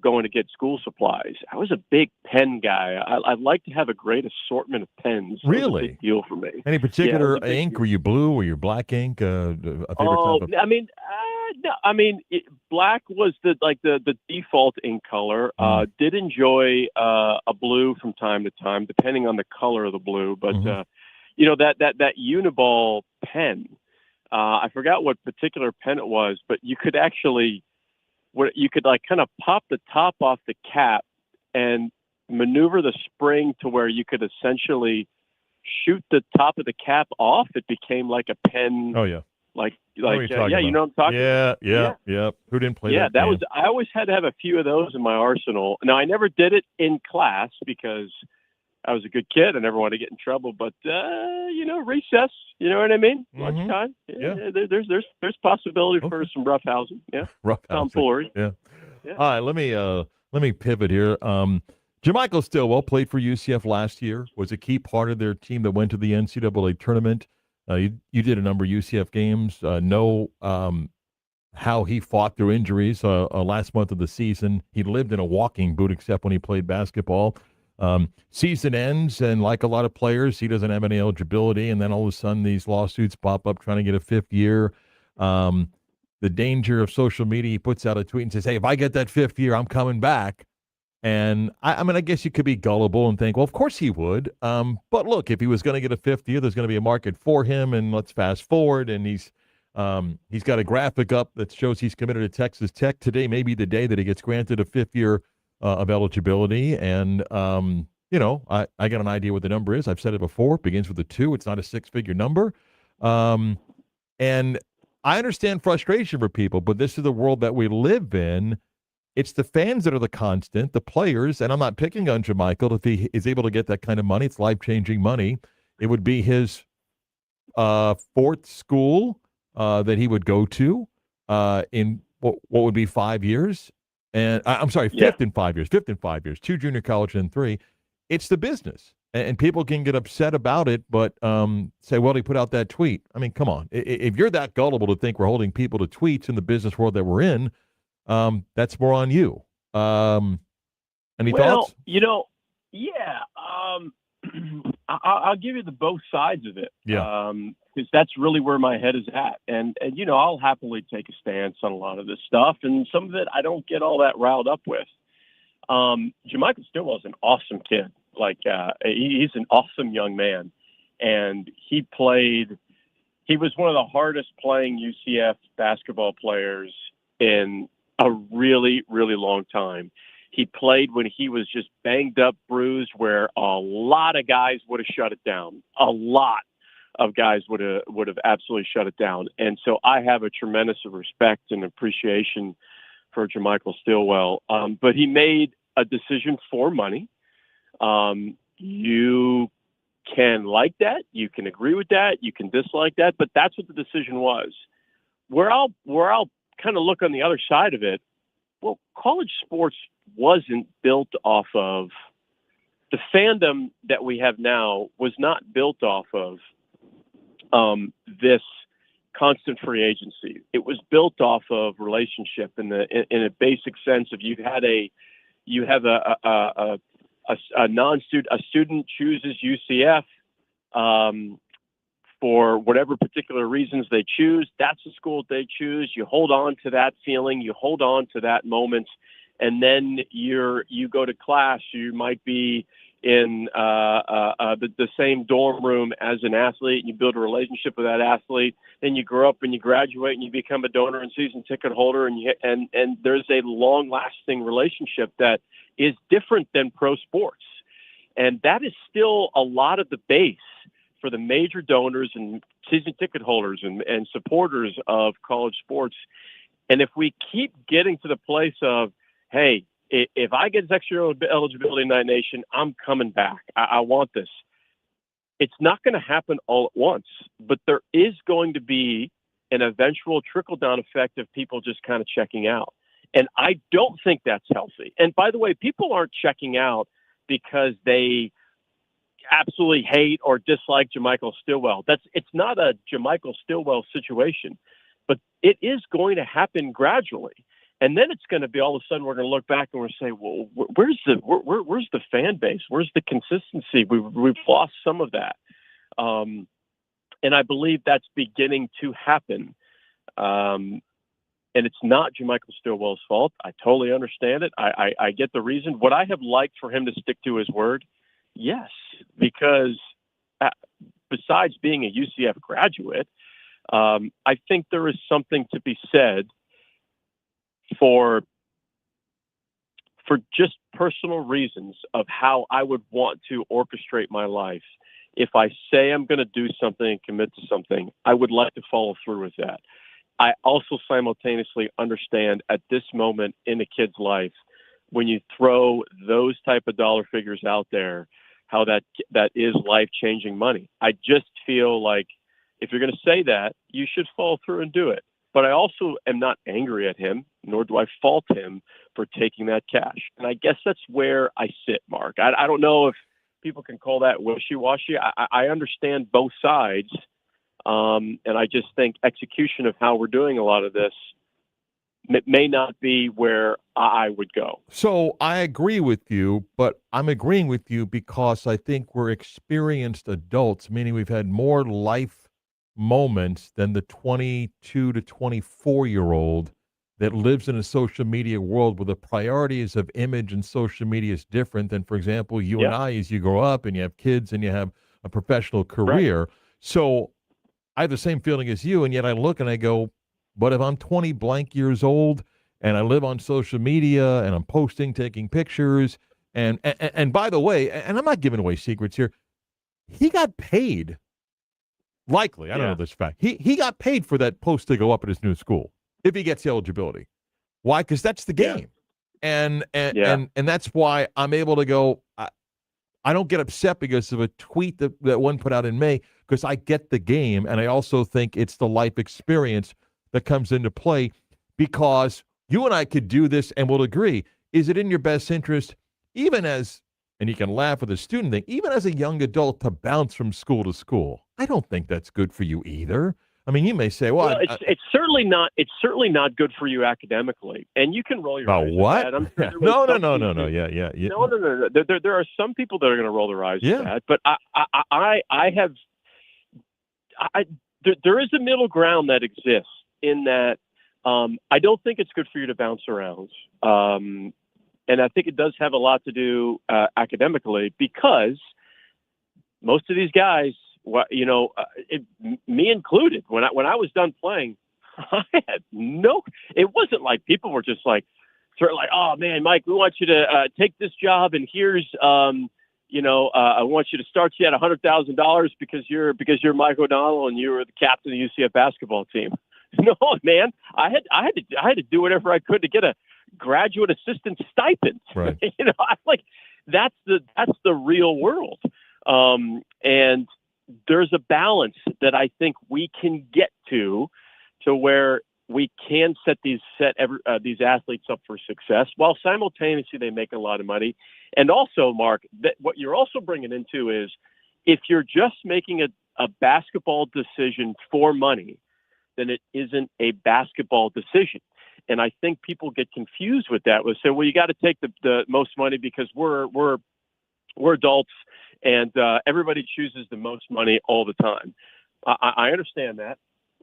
going to get school supplies. I was a big pen guy. I'd like to have a great assortment of pens. That was a big deal for me. Any particular ink? Were you blue? Were you black ink? A favorite type of... no. Black was the default ink color. Did enjoy a blue from time to time, depending on the color of the blue. But that Uniball pen. I forgot what particular pen it was, but you could actually. You could kind of pop the top off the cap and maneuver the spring to where you could essentially shoot the top of the cap off. It became like a pen. Oh yeah. You know what I'm talking about? Yeah. Who didn't play that? Yeah, I always had to have a few of those in my arsenal. Now I never did it in class because I was a good kid. I never wanted to get in trouble, but recess, you know what I mean? Lunchtime. Yeah. There's possibility for some roughhousing. Yeah. Tomfoolery. Yeah. All right, let me pivot here. Jermichael Stillwell played for UCF last year, was a key part of their team that went to the NCAA tournament. You did a number of UCF games. Know how he fought through injuries last month of the season. He lived in a walking boot except when he played basketball. Season ends, and like a lot of players, he doesn't have any eligibility, and then all of a sudden these lawsuits pop up trying to get a fifth year. The danger of social media, he puts out a tweet and says, hey, if I get that fifth year, I'm coming back. And I guess you could be gullible and think, well, of course he would. But look, if he was going to get a fifth year, there's going to be a market for him, and let's fast forward, and he's got a graphic up that shows he's committed to Texas Tech. Today may be the day that he gets granted a fifth year of eligibility, and I got an idea what the number is. I've said it before. It begins with a 2. It's not a six-figure number, and I understand frustration for people, but this is the world that we live in. It's the fans that are the constant, the players, and I'm not picking on Jermichael. If he is able to get that kind of money, it's life-changing money. It would be his fourth school that he would go to in what would be 5 years. And I'm sorry, fifth in 5 years, 2 junior college and 3. It's the business. And people can get upset about it, but say, well, he put out that tweet. I mean, come on. If you're that gullible to think we're holding people to tweets in the business world that we're in, that's more on you. Any thoughts? I'll give you the both sides of it. Yeah. Because that's really where my head is at. And I'll happily take a stance on a lot of this stuff. And some of it I don't get all that riled up with. Jermichael Stillwell is an awesome kid. He's an awesome young man. And he was one of the hardest playing UCF basketball players in a really, really long time. He played when he was just banged up, bruised, where a lot of guys would have shut it down. A lot of guys would have absolutely shut it down. And so I have a tremendous respect and appreciation for Jermichael Stillwell. But he made a decision for money. You can like that, you can agree with that, you can dislike that, but that's what the decision was. Where I'll kind of look on the other side of it. Well, college sports wasn't built off of the fandom that we have now. Was not built off of this constant free agency. It was built off of relationship in a basic sense of you have a non-student, a student chooses UCF for whatever particular reasons they choose. That's the school they choose. You hold on to that feeling. You hold on to that moment. And then you go to class. You might be in the same dorm room as an athlete, and you build a relationship with that athlete. Then you grow up and you graduate and you become a donor and season ticket holder, and there's a long-lasting relationship that is different than pro sports. And that is still a lot of the base for the major donors and season ticket holders and supporters of college sports. And if we keep getting to the place of, hey, if I get extra eligibility in that nation, I'm coming back. I want this. It's not going to happen all at once, but there is going to be an eventual trickle-down effect of people just kind of checking out. And I don't think that's healthy. And by the way, people aren't checking out because they absolutely hate or dislike JaMychal Stillwell. It's not a JaMychal Stillwell situation, but it is going to happen gradually. And then it's going to be all of a sudden we're going to look back and we're say, well, where's the fan base? Where's the consistency? We've lost some of that. And I believe that's beginning to happen. And it's not JaMychal Stillwell's fault. I totally understand it. I get the reason. Would I have liked for him to stick to his word? Yes, because besides being a UCF graduate, I think there is something to be said for just personal reasons of how I would want to orchestrate my life. If I say I'm going to do something and commit to something, I would like to follow through with that. I also simultaneously understand at this moment in a kid's life, when you throw those type of dollar figures out there, how that is life-changing money. I just feel like if you're going to say that, you should follow through and do it. But I also am not angry at him, nor do I fault him for taking that cash. And I guess that's where I sit, Mark. I don't know if people can call that wishy-washy. I understand both sides. And I just think execution of how we're doing a lot of this may not be where I would go. So I agree with you, but I'm agreeing with you because I think we're experienced adults, meaning we've had more life moments than the 22 to 24-year-old that lives in a social media world where the priorities of image and social media is different than, for example, you and I, as you grow up and you have kids and you have a professional career. Right. So I have the same feeling as you, and yet I look and I go, but if I'm 20 blank years old and I live on social media and I'm posting, taking pictures, and by the way, and I'm not giving away secrets here, he got paid. Likely, I don't know this fact. He got paid for that post to go up at his new school if he gets the eligibility. Why? Because that's the game, and that's why I'm able to go. I don't get upset because of a tweet that one put out in May, because I get the game, and I also think it's the life experience that comes into play, because you and I could do this and we'll agree. Is it in your best interest, even as, and you can laugh at the student thing, even as a young adult, to bounce from school to school? I don't think that's good for you either. I mean, you may say, well, it's certainly not. It's certainly not good for you academically, and you can roll your eyes what? at that. I'm sure No. Yeah. No. There are some people that are going to roll their eyes at that, but there is a middle ground that exists in that. I don't think it's good for you to bounce around, and I think it does have a lot to do academically, because most of these guys, me included, when I was done playing, I had it wasn't like people were just like, sort of like, oh man, Mike, we want you to take this job, and here's, I want you to start you at $100,000 because you're Mike O'Donnell and you were the captain of the UCF basketball team. No, man, I had to do whatever I could to get a graduate assistant stipend. Right. That's the real world. And there's a balance that I think we can get to where we can set these athletes up for success while simultaneously they make a lot of money. And also, Mark, that what you're also bringing into is, if you're just making a basketball decision for money, then it isn't a basketball decision. And I think people get confused with that. They say, well, you got to take the most money because we're adults and everybody chooses the most money all the time. I understand that.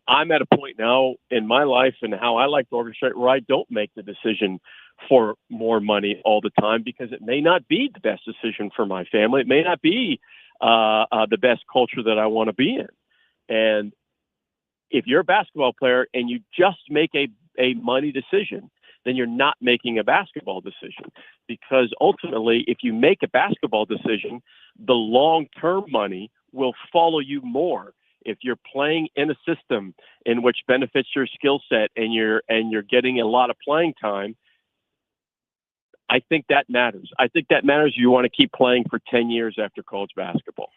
I'm at a point now in my life and how I like to orchestrate where I don't make the decision for more money all the time, because it may not be the best decision for my family. It may not be the best culture that I want to be in. And if you're a basketball player and you just make a money decision, then you're not making a basketball decision. Because ultimately, if you make a basketball decision, the long-term money will follow you more. If you're playing in a system in which benefits your skill set and you're getting a lot of playing time, I think that matters. I think that matters. You want to keep playing for 10 years after college basketball.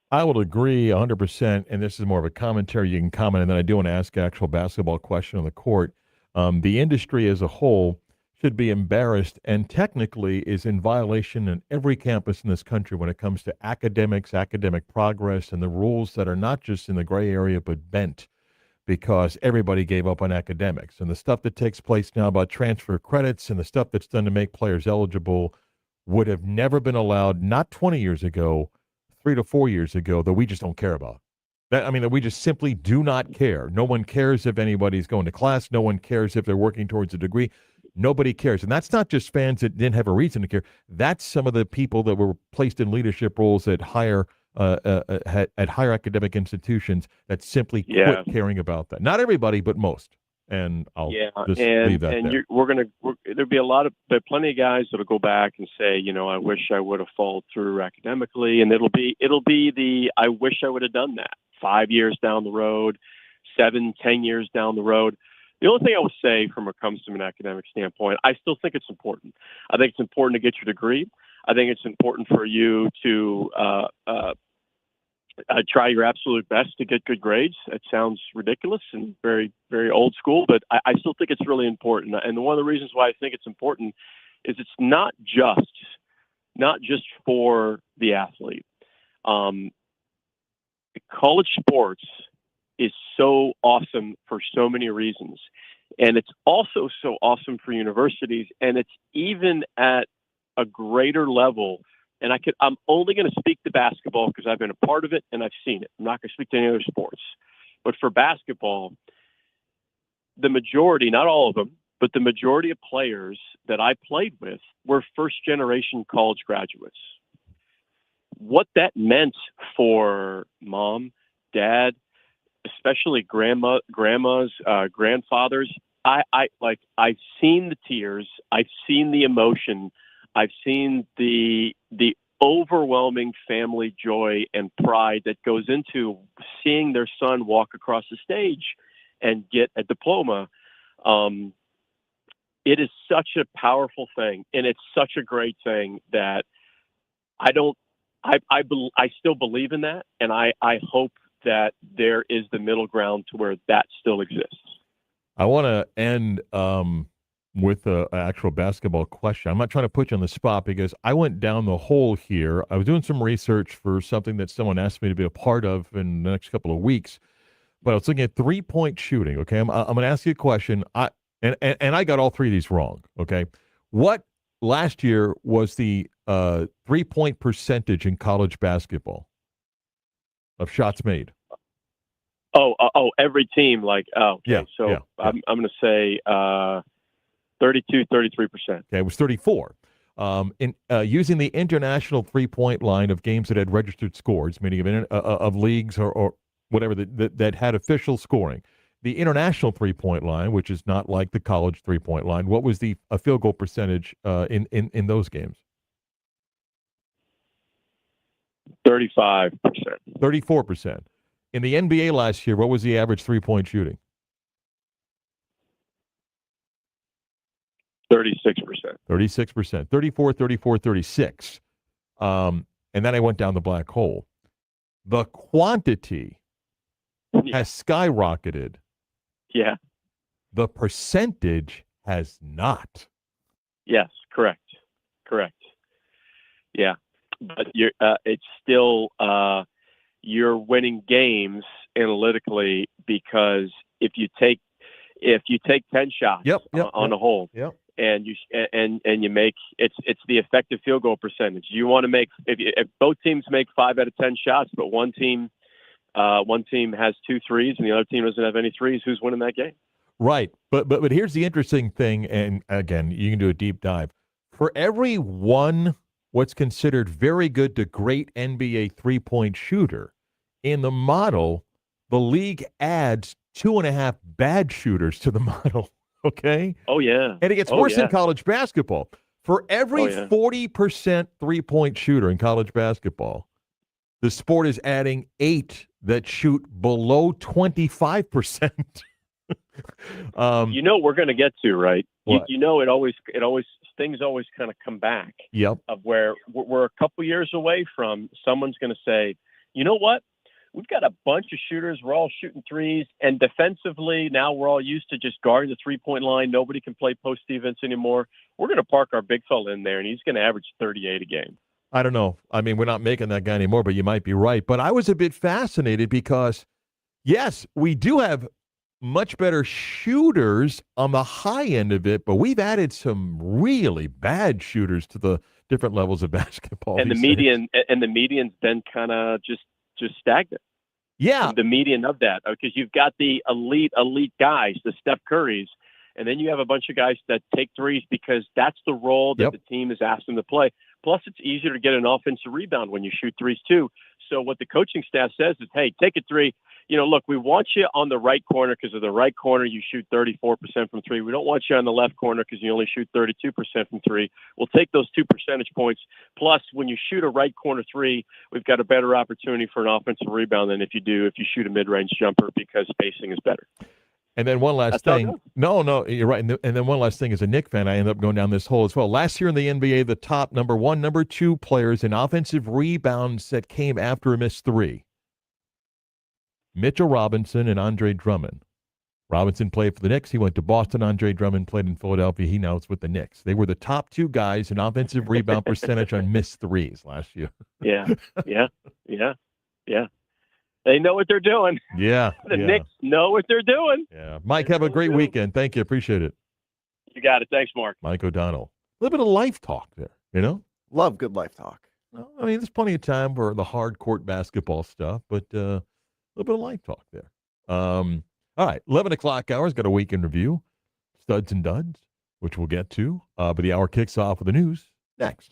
I would agree 100%, and this is more of a commentary. You can comment, and then I do want to ask an actual basketball question on the court. The industry as a whole should be embarrassed and technically is in violation in every campus in this country when it comes to academics, academic progress, and the rules that are not just in the gray area but bent because everybody gave up on academics. And the stuff that takes place now about transfer credits and the stuff that's done to make players eligible would have never been allowed, not 20 years ago, 3 to 4 years ago, that we just don't care about. That we just simply do not care. No one cares if anybody's going to class. No one cares if they're working towards a degree. Nobody cares. And that's not just fans that didn't have a reason to care. That's some of the people that were placed in leadership roles at higher academic institutions that simply quit caring about that. Not everybody, but most. And I'll just leave that there. There'll plenty of guys that'll go back and say, I wish I would have followed through academically, and it'll be the I wish I would have done that 5 years down the road, 7, 10 years down the road. The only thing I would say from comes from an academic standpoint, I still think it's important. I think it's important to get your degree. I think it's important for you to try your absolute best to get good grades. It sounds ridiculous and very, very old school, but I still think it's really important. And one of the reasons why I think it's important is it's not just for the athlete. College sports is so awesome for so many reasons. And it's also so awesome for universities. And it's even at a greater level. And I'm only going to speak to basketball because I've been a part of it and I've seen it. I'm not going to speak to any other sports. But for basketball, the majority, not all of them, but the majority of players that I played with were first-generation college graduates. What that meant for mom, dad, especially grandmas, grandfathers, I've seen the tears, I've seen the emotion, I've seen the overwhelming family joy and pride that goes into seeing their son walk across the stage and get a diploma. It is such a powerful thing, and it's such a great thing that I still believe in that, and I hope that there is the middle ground to where that still exists. I want to end with an actual basketball question. I'm not trying to put you on the spot because I went down the hole here. I was doing some research for something that someone asked me to be a part of in the next couple of weeks, but I was looking at 3-point shooting. Okay, I'm going to ask you a question. And I got all three of these wrong. Okay, what last year was the 3-point percentage in college basketball of shots made? Every team, I'm going to say 32, 33%. Okay, it was 34. Using the international 3-point line of games that had registered scores, meaning of leagues or whatever that had official scoring. The international 3-point line, which is not like the college 3-point line, what was the field goal percentage in those games? 35%. 34%. In the NBA last year, what was the average 3-point shooting? 36%. 36%. 34, 34, 36. And then I went down the black hole. The quantity has skyrocketed. Yeah. The percentage has not. Yes, correct. Yeah. But it's still you're winning games analytically because if you take 10 shots on a hole, and you make it's the effective field goal percentage. You want to make if both teams make 5 out of 10 shots, but one team one team has 2 threes and the other team doesn't have any threes, who's winning that game? Right. But here's the interesting thing, and again, you can do a deep dive. For every one what's considered very good to great NBA three-point shooter, in the model, the league adds 2.5 bad shooters to the model. Okay? Oh, yeah. And it gets Oh, worse in yeah. college basketball. For every Oh, yeah. 40% three-point shooter in college basketball, the sport is adding 8 that shoot below 25%. You know we're going to get to, right? What? You know things always kind of come back. Yep. Of where we're a couple years away from someone's going to say, you know what? We've got a bunch of shooters. We're all shooting threes. And defensively, now we're all used to just guarding the three-point line. Nobody can play post defense anymore. We're going to park our big fella in there, and he's going to average 38 a game. I don't know. I mean, we're not making that guy anymore, but you might be right. But I was a bit fascinated because, yes, we do have much better shooters on the high end of it, but we've added some really bad shooters to the different levels of basketball. And the median's been kind of just stagnant. Yeah. The median of that, because you've got the elite guys, the Steph Currys, and then you have a bunch of guys that take threes because that's the role that the team has asked them to play. Plus, it's easier to get an offensive rebound when you shoot threes too. So what the coaching staff says is, hey, take a three. Look, we want you on the right corner because of the right corner you shoot 34% from three. We don't want you on the left corner because you only shoot 32% from three. We'll take those 2 percentage points. Plus, when you shoot a right corner three, we've got a better opportunity for an offensive rebound than if you shoot a mid-range jumper because spacing is better. And then one last thing. No, you're right. And then one last thing, as a Knicks fan, I ended up going down this hole as well. Last year in the NBA, the top number 1, number 2 players in offensive rebounds that came after a missed three: Mitchell Robinson and Andre Drummond. Robinson played for the Knicks. He went to Boston. Andre Drummond played in Philadelphia. He now is with the Knicks. They were the top 2 guys in offensive rebound percentage on missed threes last year. Yeah. They know what they're doing. Yeah. The Knicks know what they're doing. Yeah. Mike, have a great weekend. Thank you. Appreciate it. You got it. Thanks, Mark. Mike O'Donnell. A little bit of life talk there, Love good life talk. Well, I mean, there's plenty of time for the hard court basketball stuff, but a little bit of life talk there. All right, 11 o'clock hour's got a weekend review, studs and duds, which we'll get to. But the hour kicks off with the news next.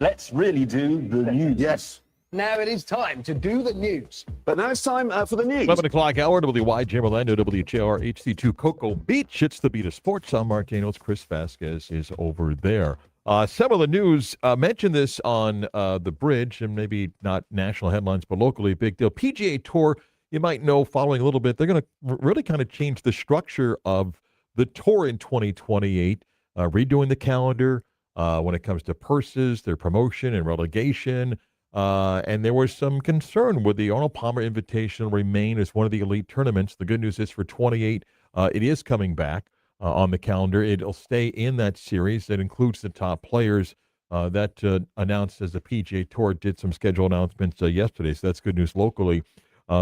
Let's really do the news. Yes. Now it is time to do the news. But now it's time for the news. 11 o'clock hour, WYJ Orlando, WJR HD2 Cocoa Beach. It's the Beat of Sports. I'm Marc Daniels. Chris Vasquez is over there. Some of the news, mentioned this on the bridge, and maybe not national headlines, but locally, big deal. PGA Tour, you might know, following a little bit, they're going to really kind of change the structure of the tour in 2028, redoing the calendar when it comes to purses, their promotion and relegation. And there was some concern would the Arnold Palmer Invitational remain as one of the elite tournaments. The good news is for 28, it is coming back on the calendar. It'll stay in that series that includes the top players that announced as the PGA Tour did some schedule announcements yesterday. So that's good news locally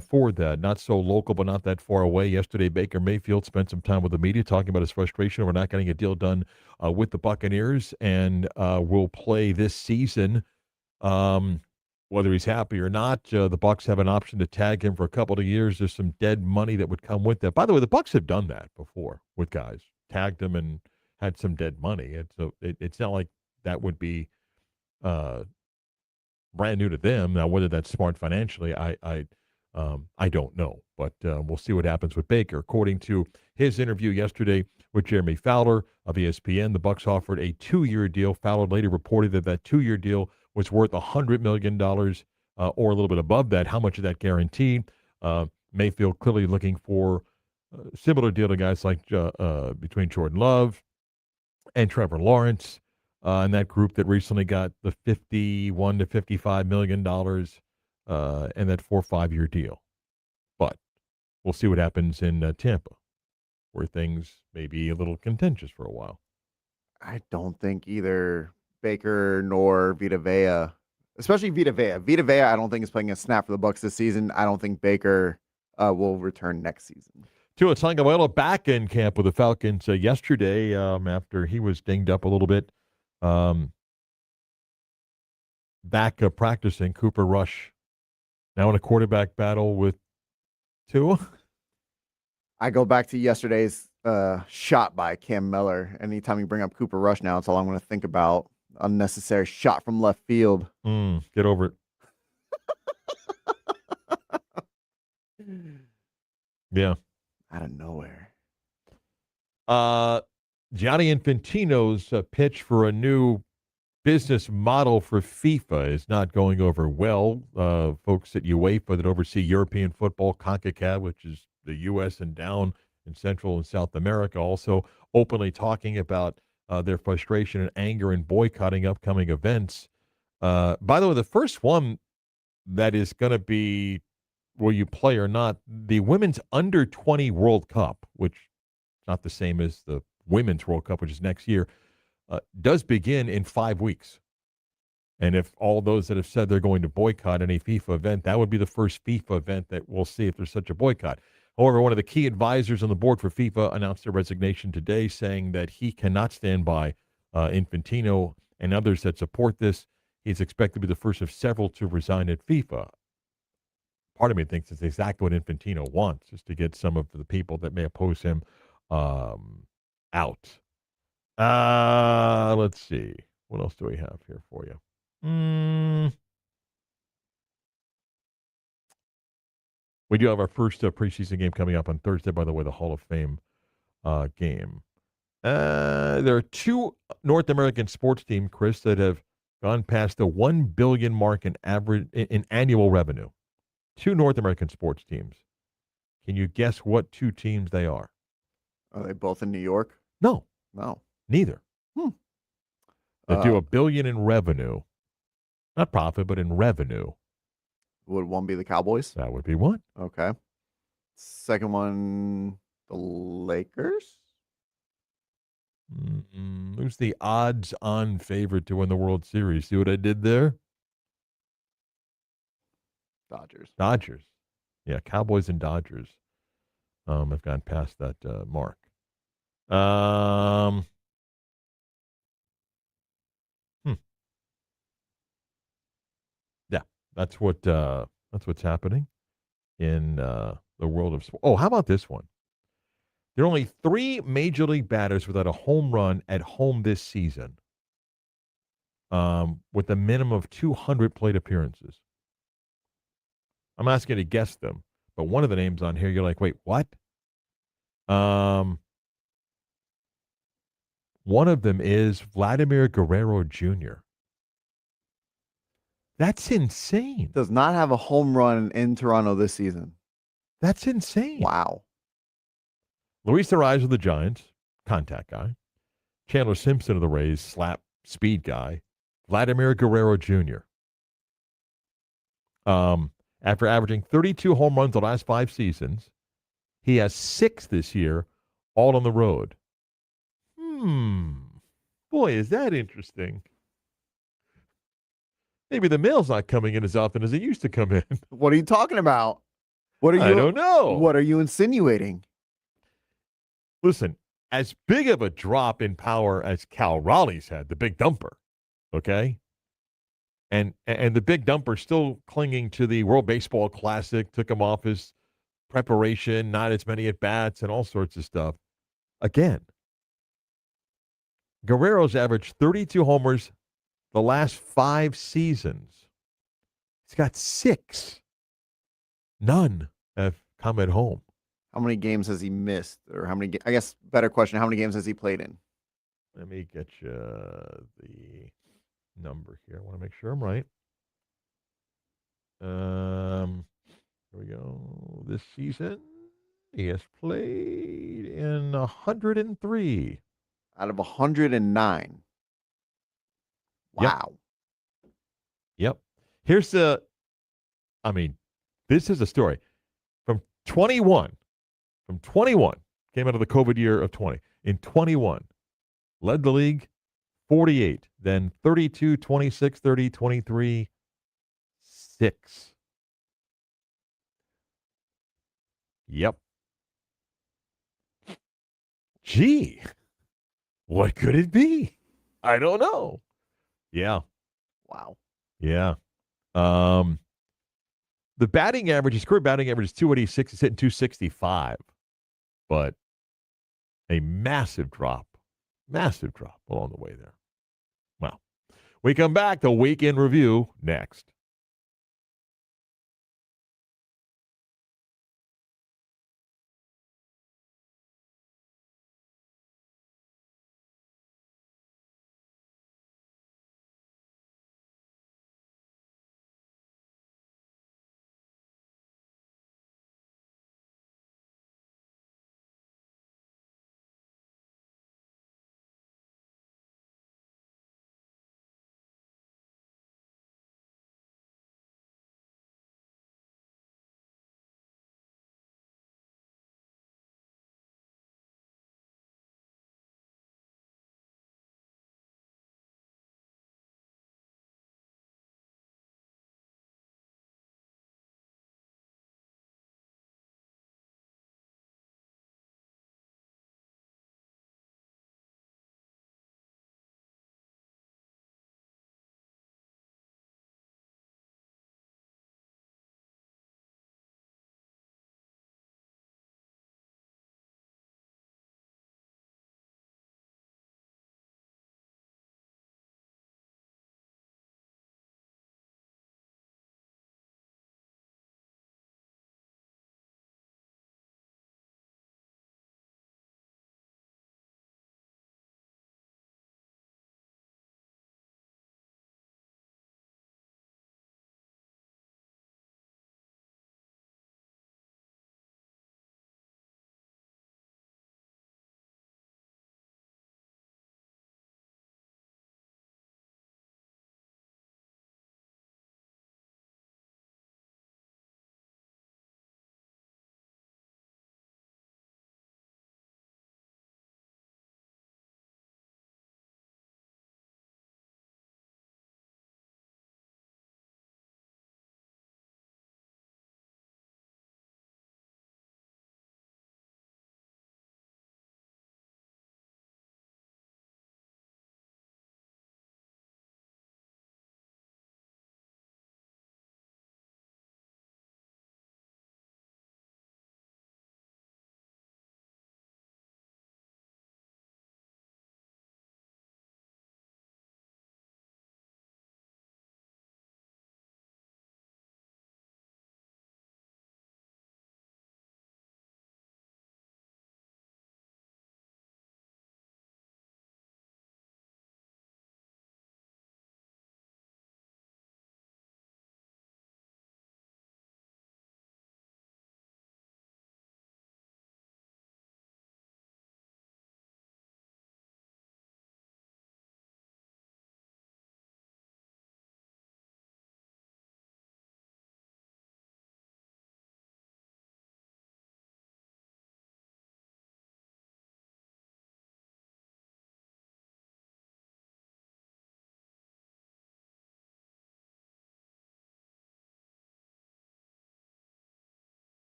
for that. Not so local, but not that far away. Yesterday, Baker Mayfield spent some time with the media talking about his frustration over not getting a deal done with the Buccaneers and will play this season. Whether he's happy or not, the Bucs have an option to tag him for a couple of years. There's some dead money that would come with that. By the way, the Bucs have done that before with guys, tagged them and had some dead money. It's not like that would be brand new to them. Now, whether that's smart financially, I don't know, but we'll see what happens with Baker. According to his interview yesterday with Jeremy Fowler of ESPN, the Bucs offered a 2-year deal. Fowler later reported that 2-year deal was worth $100 million or a little bit above that. How much of that guaranteed? Mayfield clearly looking for a similar deal to guys like between Jordan Love and Trevor Lawrence and that group that recently got the $51 to $55 million and that 4 or 5 year deal. But we'll see what happens in Tampa, where things may be a little contentious for a while. I don't think either Baker nor Vita Vea, especially Vita Vea. Vita Vea, I don't think is playing a snap for the Bucs this season. I don't think Baker will return next season. Tua Tagovailoa back in camp with the Falcons yesterday after he was dinged up a little bit. Back practicing. Cooper Rush now in a quarterback battle with Tua. I go back to yesterday's shot by Cam Miller. Anytime you bring up Cooper Rush now, it's all I'm going to think about. Unnecessary shot from left field. Get over it. Yeah. Out of nowhere. Gianni Infantino's pitch for a new business model for FIFA is not going over well. Folks at UEFA that oversee European football, CONCACAF, which is the U.S. and down in Central and South America, also openly talking about their frustration and anger and boycotting upcoming events. By the way, the first one that is going to be where you play or not, the Women's Under-20 World Cup, which is not the same as the Women's World Cup, which is next year, does begin in 5 weeks. And if all those that have said they're going to boycott any FIFA event, that would be the first FIFA event that we'll see if there's such a boycott. However, one of the key advisors on the board for FIFA announced their resignation today, saying that he cannot stand by Infantino and others that support this. He's expected to be the first of several to resign at FIFA. Part of me thinks it's exactly what Infantino wants, is to get some of the people that may oppose him out. Let's see. What else do we have here for you? We do have our first preseason game coming up on Thursday, by the way, the Hall of Fame game. There are 2 North American sports teams, Chris, that have gone past the $1 billion mark in annual revenue. 2 North American sports teams. Can you guess what 2 teams they are? Are they both in New York? No. No. Neither. They do $1 billion in revenue. Not profit, but in revenue. Would one be the Cowboys? That would be one. Okay. Second one, the Lakers? Who's the odds-on favorite to win the World Series? See what I did there? Dodgers. Yeah, Cowboys and Dodgers have gone past that mark. Yeah, that's what's happening in the world of sport. Oh, how about this one? There are only 3 major league batters without a home run at home this season. with a minimum of 200 plate appearances. I'm asking you to guess them, but one of the names on here, you're like, wait, what? One of them is Vladimir Guerrero Jr. That's insane. Does not have a home run in Toronto this season. That's insane. Wow. Luis Ariz of the Giants, contact guy. Chandler Simpson of the Rays, slap speed guy. Vladimir Guerrero Jr. After averaging 32 home runs the last 5 seasons, he has 6 this year, all on the road. Boy, is that interesting. Maybe the mail's not coming in as often as it used to come in. What are you talking about? What are you? I don't know. What are you insinuating? Listen, as big of a drop in power as Cal Raleigh's had, the big dumper, okay? And the big dumper still clinging to the World Baseball Classic, took him off his preparation, not as many at-bats and all sorts of stuff. Again, Guerrero's averaged 32 homers the last 5 seasons. He's got 6. None have come at home. How many games has he missed? Or how many, I guess, better question, how many games has he played in? Let me get you the number here. I want to make sure I'm right. Here we go. This season, he has played in 103. Out of 109. Wow. Yep. Here's this is a story. From 21, came out of the COVID year of 20. In 21, led the league 48, then 32, 26, 30, 23, 6. Yep. Gee, what could it be? I don't know. Yeah. Wow. Yeah. The batting average, his career batting average is 286. He's hitting 265. But a massive drop along the way there. Wow. We come back to Weekend Review next.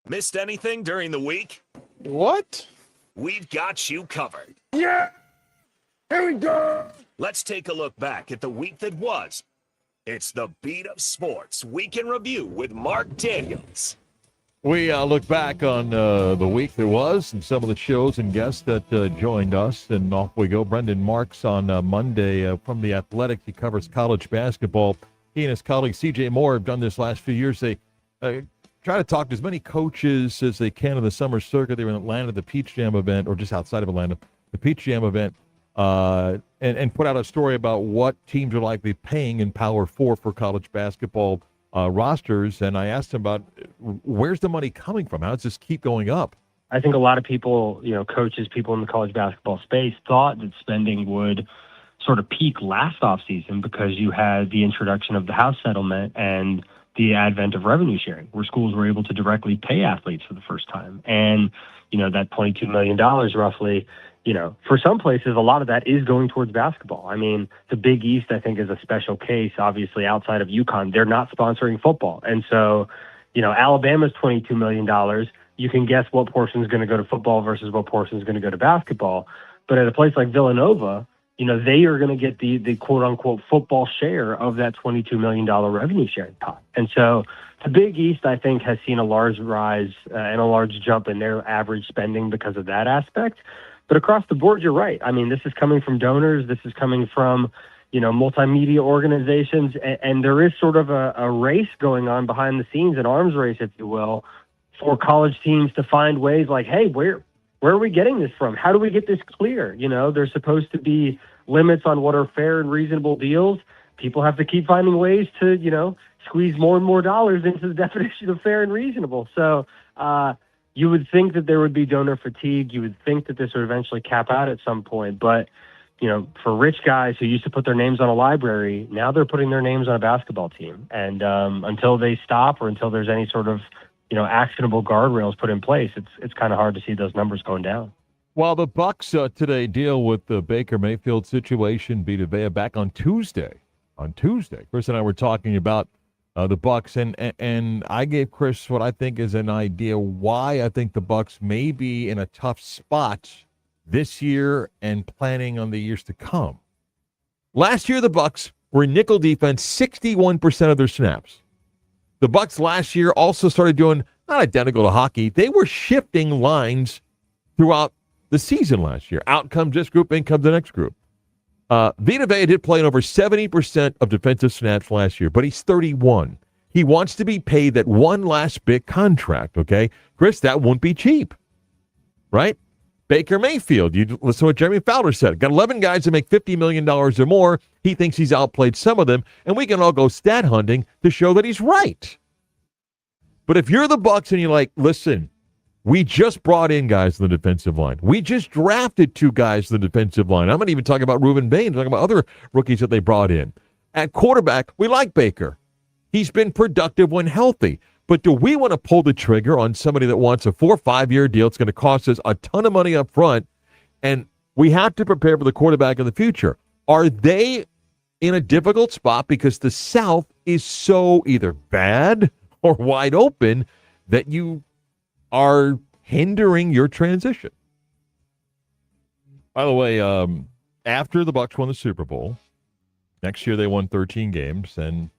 Missed anything during the week? What? We've got you covered. Yeah! Here we go! Let's take a look back at the week that was. It's the Beat of Sports Week in Review with Marc Daniels. We look back on the week that was and some of the shows and guests that joined us, and off we go. Brendan Marks on Monday from The Athletic. He covers college basketball. He and his colleague C.J. Moore have done this last few years. They try to talk to as many coaches as they can in the summer circuit. They were in Atlanta, the Peach Jam event, or just outside of Atlanta, the Peach Jam event, and put out a story about what teams are likely paying in Power 4 for college basketball rosters. And I asked him about where's the money coming from? How does this keep going up? I think a lot of people, coaches, people in the college basketball space thought that spending would sort of peak last offseason because you had the introduction of the House settlement and the advent of revenue sharing, where schools were able to directly pay athletes for the first time. And, that $22 million roughly, for some places, a lot of that is going towards basketball. I mean, the Big East, I think, is a special case, obviously, outside of UConn. They're not sponsoring football. And so, Alabama's $22 million. You can guess what portion is going to go to football versus what portion is going to go to basketball. But at a place like Villanova, they are going to get the quote-unquote football share of that $22 million revenue sharing pot. And so the Big East, I think, has seen a large rise and a large jump in their average spending because of that aspect. But across the board, you're right. I mean, this is coming from donors. This is coming from, multimedia organizations. And there is sort of a race going on behind the scenes, an arms race, if you will, for college teams to find ways like, hey, where are we getting this from? How do we get this clear? There's supposed to be limits on what are fair and reasonable deals. People have to keep finding ways to, squeeze more and more dollars into the definition of fair and reasonable. So you would think that there would be donor fatigue. You would think that this would eventually cap out at some point. But, for rich guys who used to put their names on a library, now they're putting their names on a basketball team. And until they stop or until there's any sort of actionable guardrails put in place, it's kind of hard to see those numbers going down. While the Bucks today deal with the Baker Mayfield situation, Vita Vea back on Tuesday. Chris and I were talking about the Bucks, and I gave Chris what I think is an idea why I think the Bucks may be in a tough spot this year and planning on the years to come. Last year, the Bucks were in nickel defense 61% of their snaps. The Bucks last year also started doing, not identical to hockey, they were shifting lines throughout the season last year. Out comes this group, in comes the next group. Vita Vea did play in over 70% of defensive snaps last year, but he's 31. He wants to be paid that one last big contract, okay? Chris, that won't be cheap, right? Baker Mayfield, you listen to what Jeremy Fowler said. Got 11 guys that make $50 million or more. He thinks he's outplayed some of them, and we can all go stat hunting to show that he's right. But if you're the Bucks and you're like, listen, we just brought in guys in the defensive line. We just drafted 2 guys in the defensive line. I'm not even talking about Reuben Bain. I'm talking about other rookies that they brought in. At quarterback, we like Baker. He's been productive when healthy. But do we want to pull the trigger on somebody that wants a 4 or 5 year deal? It's going to cost us a ton of money up front, and we have to prepare for the quarterback in the future. Are they in a difficult spot because the South is so either bad or wide open that you are hindering your transition? By the way, after the Bucs won the Super Bowl, next year they won 13 games, and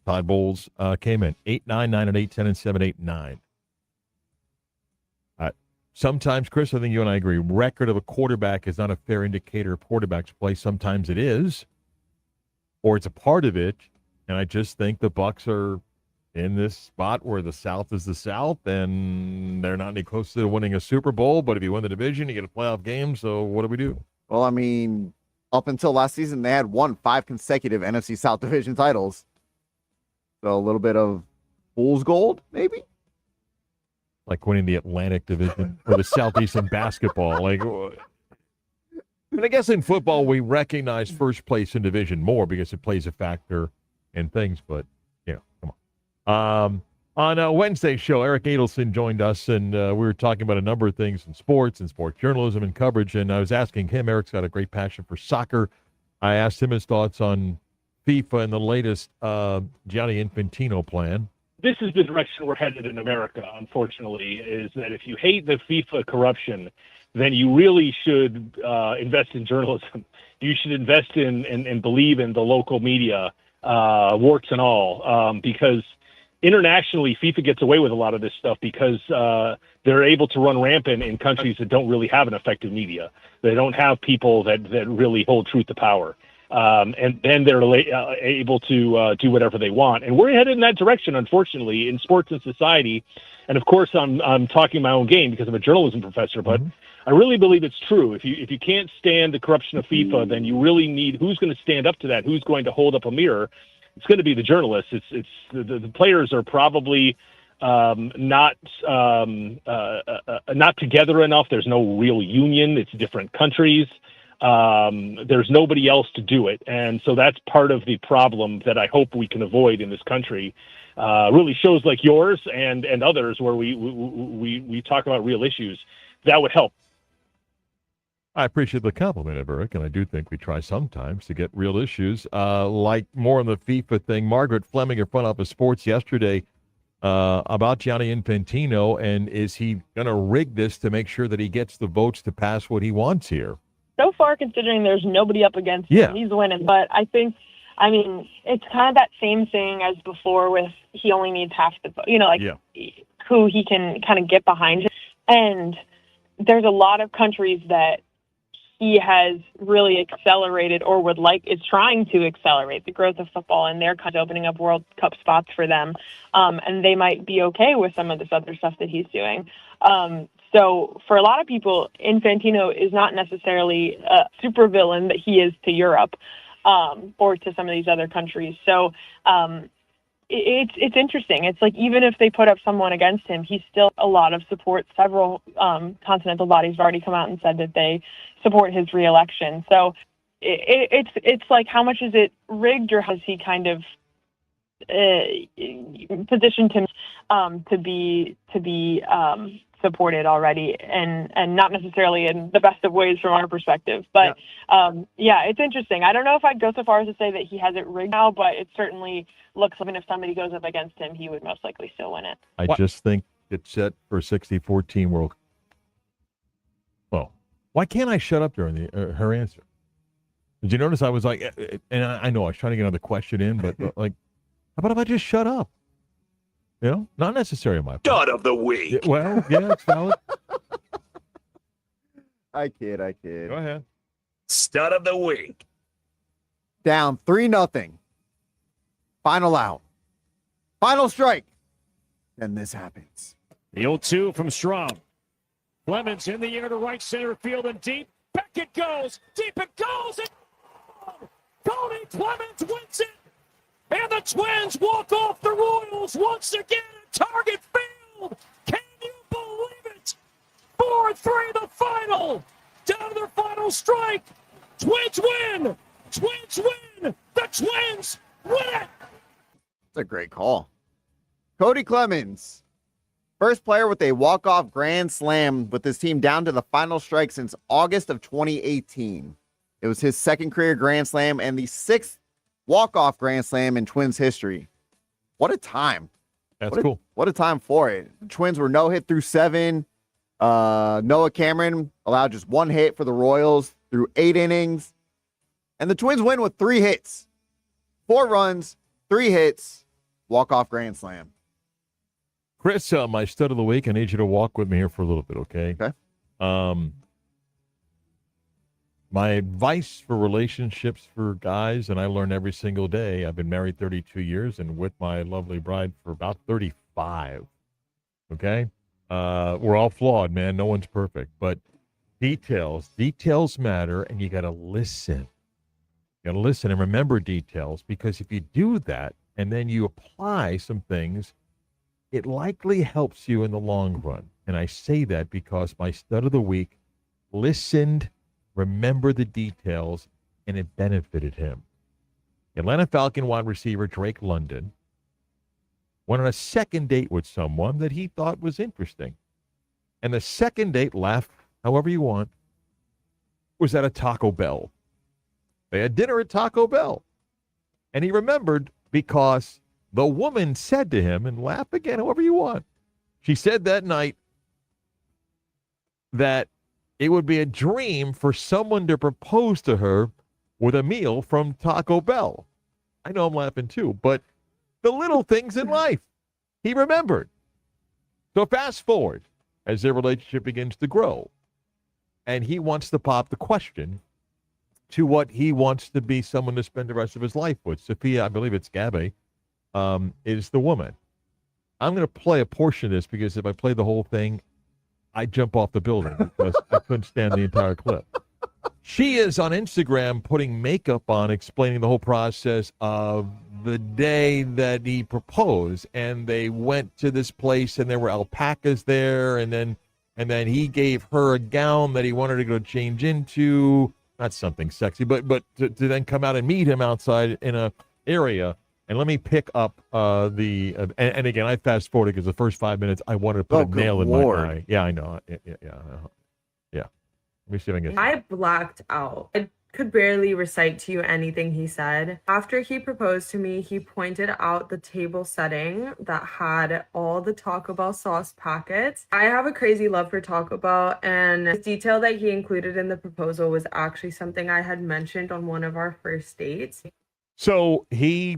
Todd Bowles came in 8-9, 9-8, 10-7, 8-9. Sometimes, Chris, I think you and I agree, record of a quarterback is not a fair indicator of quarterback's play. Sometimes it is, or it's a part of it. And I just think the Bucs are in this spot where the South is the South, and they're not any closer to winning a Super Bowl. But if you win the division, you get a playoff game. So what do we do? Well, I mean, up until last season, they had won 5 consecutive NFC South division titles. So a little bit of fool's gold, maybe? Like winning the Atlantic Division or the Southeast in basketball. And I guess in football, we recognize first place in division more because it plays a factor in things. But, come on. On a Wednesday show, Eric Adelson joined us, and we were talking about a number of things in sports and sports journalism and coverage. And I was asking him, Eric's got a great passion for soccer. I asked him his thoughts on FIFA and the latest Gianni Infantino plan. this is the direction we're headed in America, unfortunately, is that if you hate the FIFA corruption, then you really should invest in journalism. You should invest in and believe in the local media, warts and all, because internationally, FIFA gets away with a lot of this stuff because they're able to run rampant in countries that don't really have an effective media. They don't have people that really hold truth to power. And then they're able to do whatever they want. And we're headed in that direction, unfortunately, in sports and society. And of course, I'm talking my own game because I'm a journalism professor, but I really believe it's true. If you can't stand the corruption of FIFA, then you really need who's going to stand up to that? Who's going to hold up a mirror? It's going to be the journalists. It's the players are probably not together enough. There's no real union. It's different countries. There's nobody else to do it. And so that's part of the problem that I hope we can avoid in this country. Really shows like yours and others where we talk about real issues. That would help. I appreciate the compliment, Eric, and I do think we try sometimes to get real issues, like more on the FIFA thing. Margaret Fleming, in front office sports yesterday, about Gianni Infantino, and is he going to rig this to make sure that he gets the votes to pass what he wants here? So far, considering there's nobody up against him, he's winning. But I think, it's kind of that same thing as before with he only needs half the vote, who he can kind of get behind him. And there's a lot of countries that he has really accelerated or is trying to accelerate the growth of football, and they're kind of opening up World Cup spots for them. And they might be okay with some of this other stuff that he's doing. So for a lot of people, Infantino is not necessarily a supervillain that he is to Europe or to some of these other countries. So it's interesting. It's like even if they put up someone against him, he's still a lot of support. Several continental bodies have already come out and said that they support his reelection. So it's like, how much is it rigged, or has he kind of positioned him to be supported already, and not necessarily in the best of ways from our perspective. But it's interesting. I don't know if I'd go so far as to say that he has it rigged now, but it certainly looks like if somebody goes up against him, he would most likely still win it. I just think it's set for 60-14 World. Well, why can't I shut up during her answer? Did you notice I was like, and I know I was trying to get another question in, but like, how about if I just shut up? Not necessary on my part. Stud of the week. Well, yeah, it's valid. I kid. Go ahead. Stud of the week. Down 3-0. Final out. Final strike. Then this happens. The 0-2 from Straub. Clemens in the air to right center field and deep. Back it goes. Deep it goes. And Tony Clemens wins it. And the Twins walk off the Royals once again at Target Field. Can you believe it? 4-3 the final. Down to their final strike. Twins win. Twins win. The Twins win it. That's a great call. Cody Clemens, first player with a walk-off grand slam with his team down to the final strike since August of 2018. It was his second career grand slam and the sixth walk-off grand slam in Twins history. What a time. That's cool. What a time for it. The Twins were no hit through 7. Noah Cameron allowed just 1 hit for the Royals through 8 innings. And the Twins win with 3 hits. 4 runs, 3 hits, walk-off grand slam. Chris, my stud of the week, I need you to walk with me here for a little bit, okay? Okay. My advice for relationships for guys, and I learn every single day. I've been married 32 years and with my lovely bride for about 35. Okay? We're all flawed, man. No one's perfect. But details matter, and you got to listen. You got to listen and remember details, because if you do that and then you apply some things, it likely helps you in the long run. And I say that because my stud of the week listened, remember the details, and it benefited him. Atlanta Falcon wide receiver Drake London went on a second date with someone that he thought was interesting. And the second date, laugh however you want, was at a Taco Bell. They had dinner at Taco Bell. And he remembered because the woman said to him, and laugh again, however you want. She said that night that it would be a dream for someone to propose to her with a meal from Taco Bell. I know I'm laughing too, but the little things in life he remembered. So fast forward as their relationship begins to grow, and he wants to pop the question to what he wants to be someone to spend the rest of his life with. Sophia, I believe it's Gabby, is the woman. I'm going to play a portion of this because if I play the whole thing, I jump off the building because I couldn't stand the entire clip. She is on Instagram putting makeup on, explaining the whole process of the day that he proposed. And they went to this place and there were alpacas there. And then he gave her a gown that he wanted to go change into. Not something sexy, but to then come out and meet him outside in a area. And let me pick up and again, I fast forwarded because the first 5 minutes I wanted to put a nail in my eye. Yeah, I know. Yeah. Let me see if I can get. I blacked out. I could barely recite to you anything he said. After he proposed to me, he pointed out the table setting that had all the Taco Bell sauce packets. I have a crazy love for Taco Bell, and the detail that he included in the proposal was actually something I had mentioned on one of our first dates. So he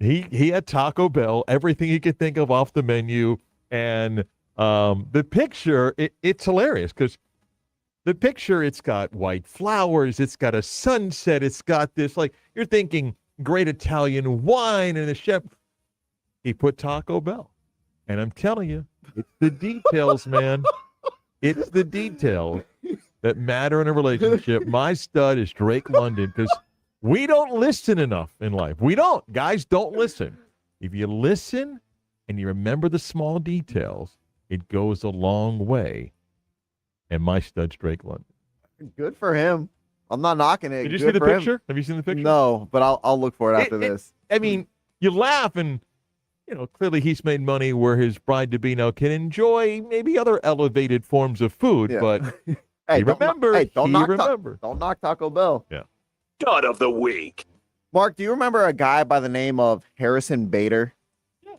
had Taco Bell, everything he could think of off the menu, and the picture, it's hilarious because the picture, it's got white flowers, it's got a sunset, it's got this, like, you're thinking great Italian wine, and the chef, he put Taco Bell. And I'm telling you, it's the details, man. It's the details that matter in a relationship. My stud is Drake London, because we don't listen enough in life. We don't. Guys, don't listen. If you listen and you remember the small details, it goes a long way. And my stud's Drake London. Good for him. I'm not knocking it. Did you Good see the for him. picture? Have you seen the picture? No, but I'll look for it after this. I mean, you laugh and, clearly he's made money where his bride-to-be now can enjoy maybe other elevated forms of food, but he remembered. Don't knock Taco Bell. Yeah. God of the week. Mark, do you remember a guy by the name of Harrison Bader? Yeah.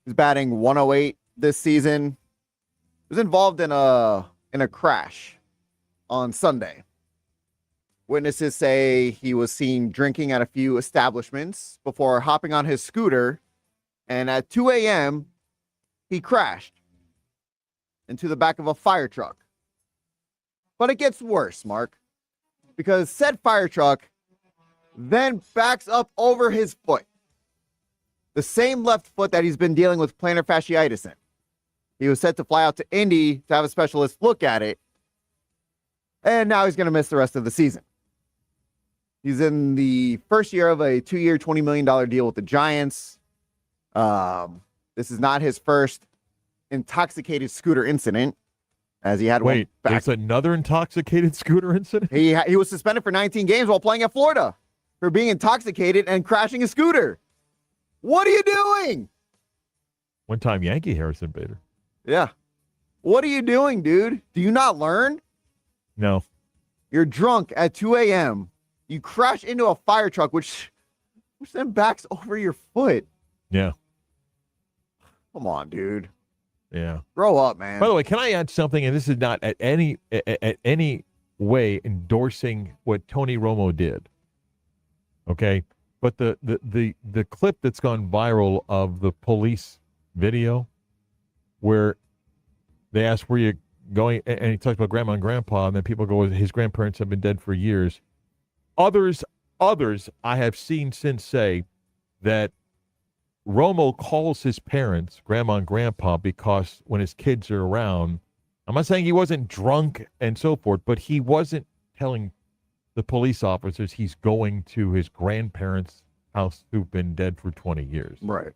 He's batting 108 this season. He was involved in a crash on Sunday. Witnesses say he was seen drinking at a few establishments before hopping on his scooter, and at 2 a.m., he crashed into the back of a fire truck. But it gets worse, Mark, because said fire truck then backs up over his foot. The same left foot that he's been dealing with plantar fasciitis in. He was set to fly out to Indy to have a specialist look at it. And now he's going to miss the rest of the season. He's in the first year of a 2-year, $20 million deal with the Giants. This is not his first intoxicated scooter incident, as he had one back. There's another intoxicated scooter incident? He was suspended for 19 games while playing at Florida for being intoxicated and crashing a scooter. What are you doing? One-time Yankee Harrison Bader. Yeah. What are you doing, dude? Do you not learn? No. You're drunk at 2 a.m. You crash into a fire truck, which then backs over your foot. Yeah. Come on, dude. Yeah. Grow up, man. By the way, can I add something? And this is not at any way endorsing what Tony Romo did. Okay? But the clip that's gone viral of the police video where they ask where you're going, and he talks about grandma and grandpa, and then people go, his grandparents have been dead for years. Others I have seen since say that Romo calls his parents grandma and grandpa because when his kids are around, I'm not saying he wasn't drunk and so forth, but he wasn't telling the police officers he's going to his grandparents' house who've been dead for 20 years. Right.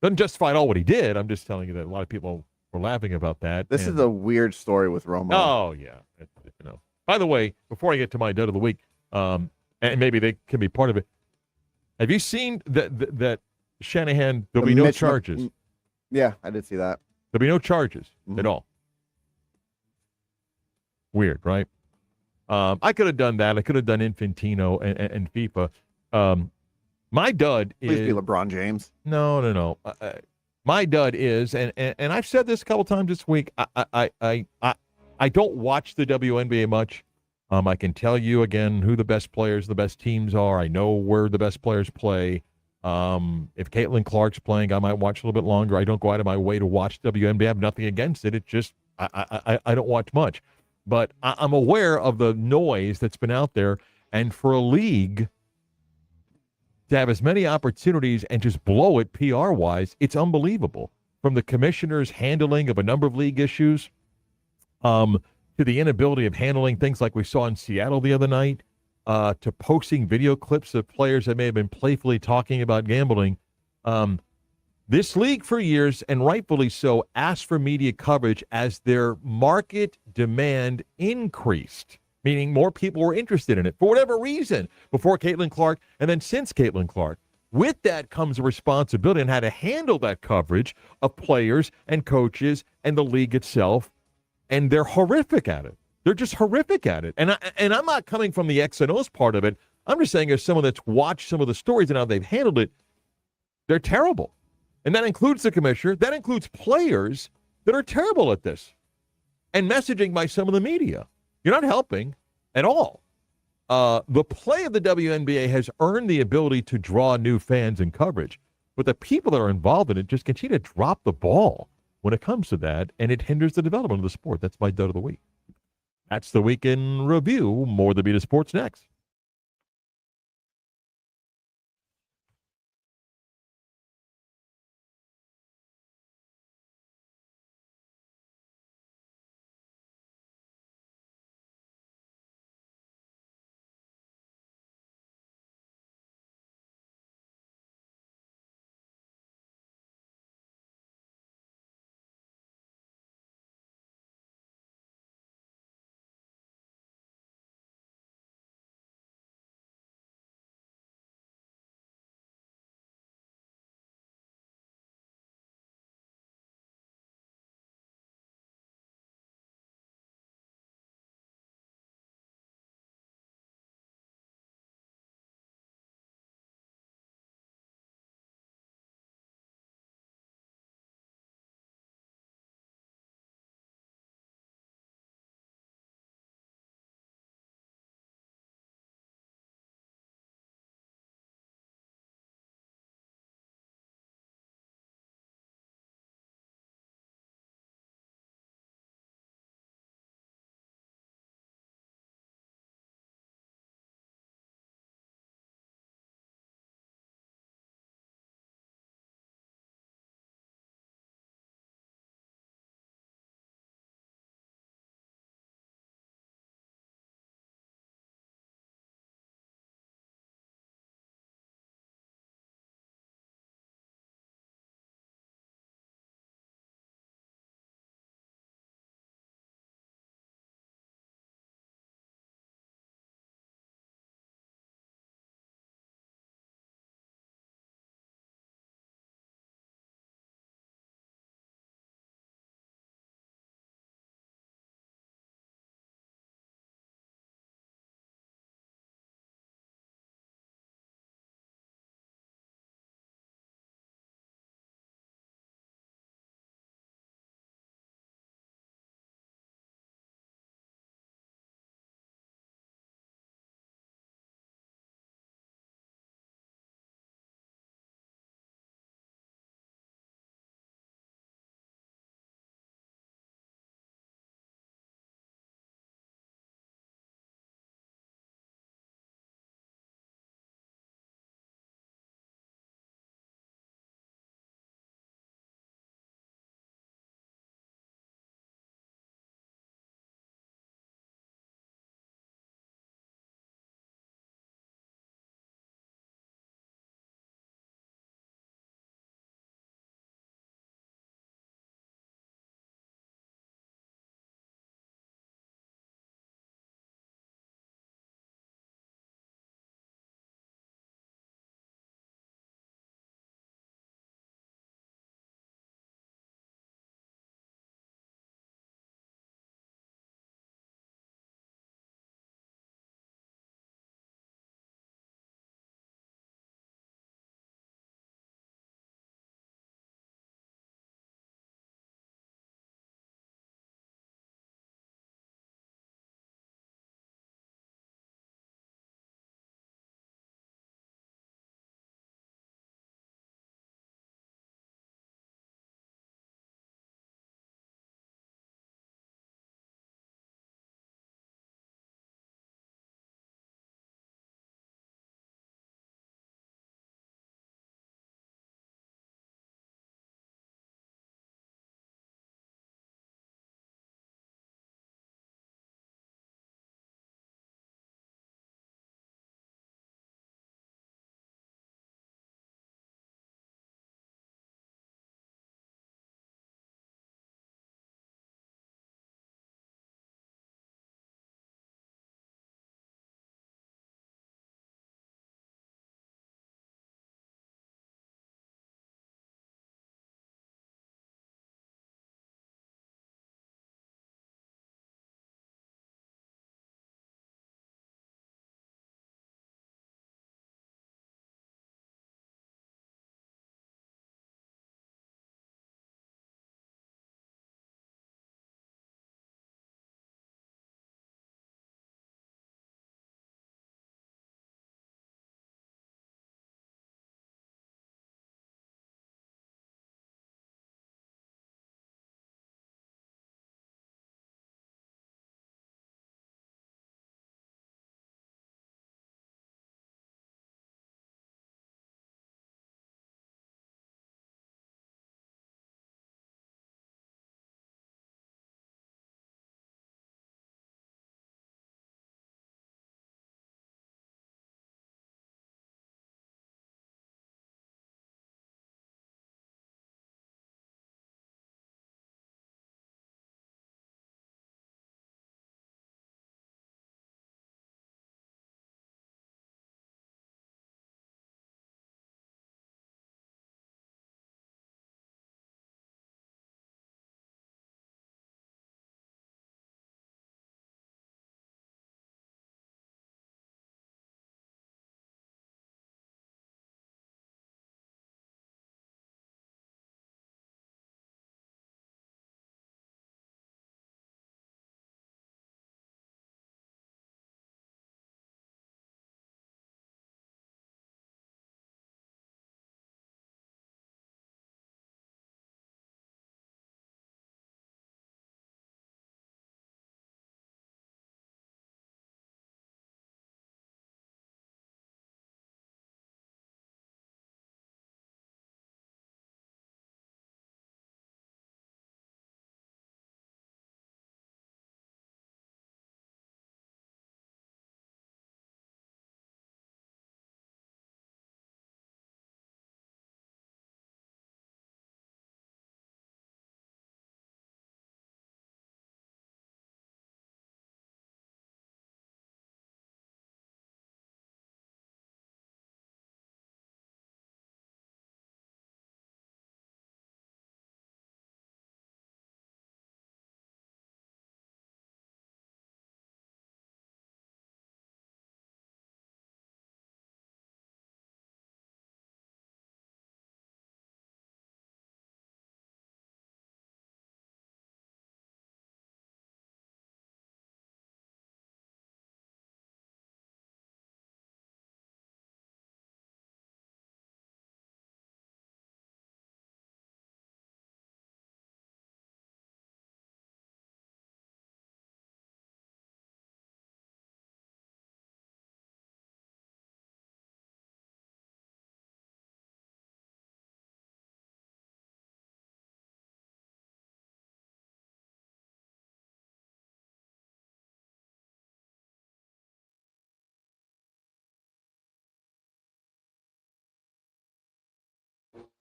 Doesn't justify at all what he did. I'm just telling you that a lot of people were laughing about that. This is a weird story with Romo. Oh, yeah. By the way, before I get to my dud of the week, and maybe they can be part of it, have you seen that Shanahan, there'll be no charges? Yeah, I did see that. There'll be no charges at all. Weird, right? I could have done that. I could have done Infantino and FIFA. My dud Please is be LeBron James. no. My dud is, and I've said this a couple times this week. I don't watch the WNBA much. I can tell you again who the best players, the best teams are. I know where the best players play. If Caitlin Clark's playing, I might watch a little bit longer. I don't go out of my way to watch WNBA. I have nothing against it. It's just I don't watch much, but I'm aware of the noise that's been out there, and for a league to have as many opportunities and just blow it PR-wise, it's unbelievable. From the commissioner's handling of a number of league issues, to the inability of handling things like we saw in Seattle the other night, to posting video clips of players that may have been playfully talking about gambling. This league for years, and rightfully so, asked for media coverage as their market demand increased, meaning more people were interested in it for whatever reason before Caitlin Clark and then since Caitlin Clark. With that comes a responsibility on how to handle that coverage of players and coaches and the league itself, and they're horrific at it. They're just horrific at it. And I'm not coming from the X and O's part of it. I'm just saying as someone that's watched some of the stories and how they've handled it, they're terrible. And that includes the commissioner. That includes players that are terrible at this. And messaging by some of the media. You're not helping at all. The play of the WNBA has earned the ability to draw new fans and coverage. But the people that are involved in it just continue to drop the ball when it comes to that, and it hinders the development of the sport. That's my dud of the week. That's the Week in Review. More The Beat of Sports next.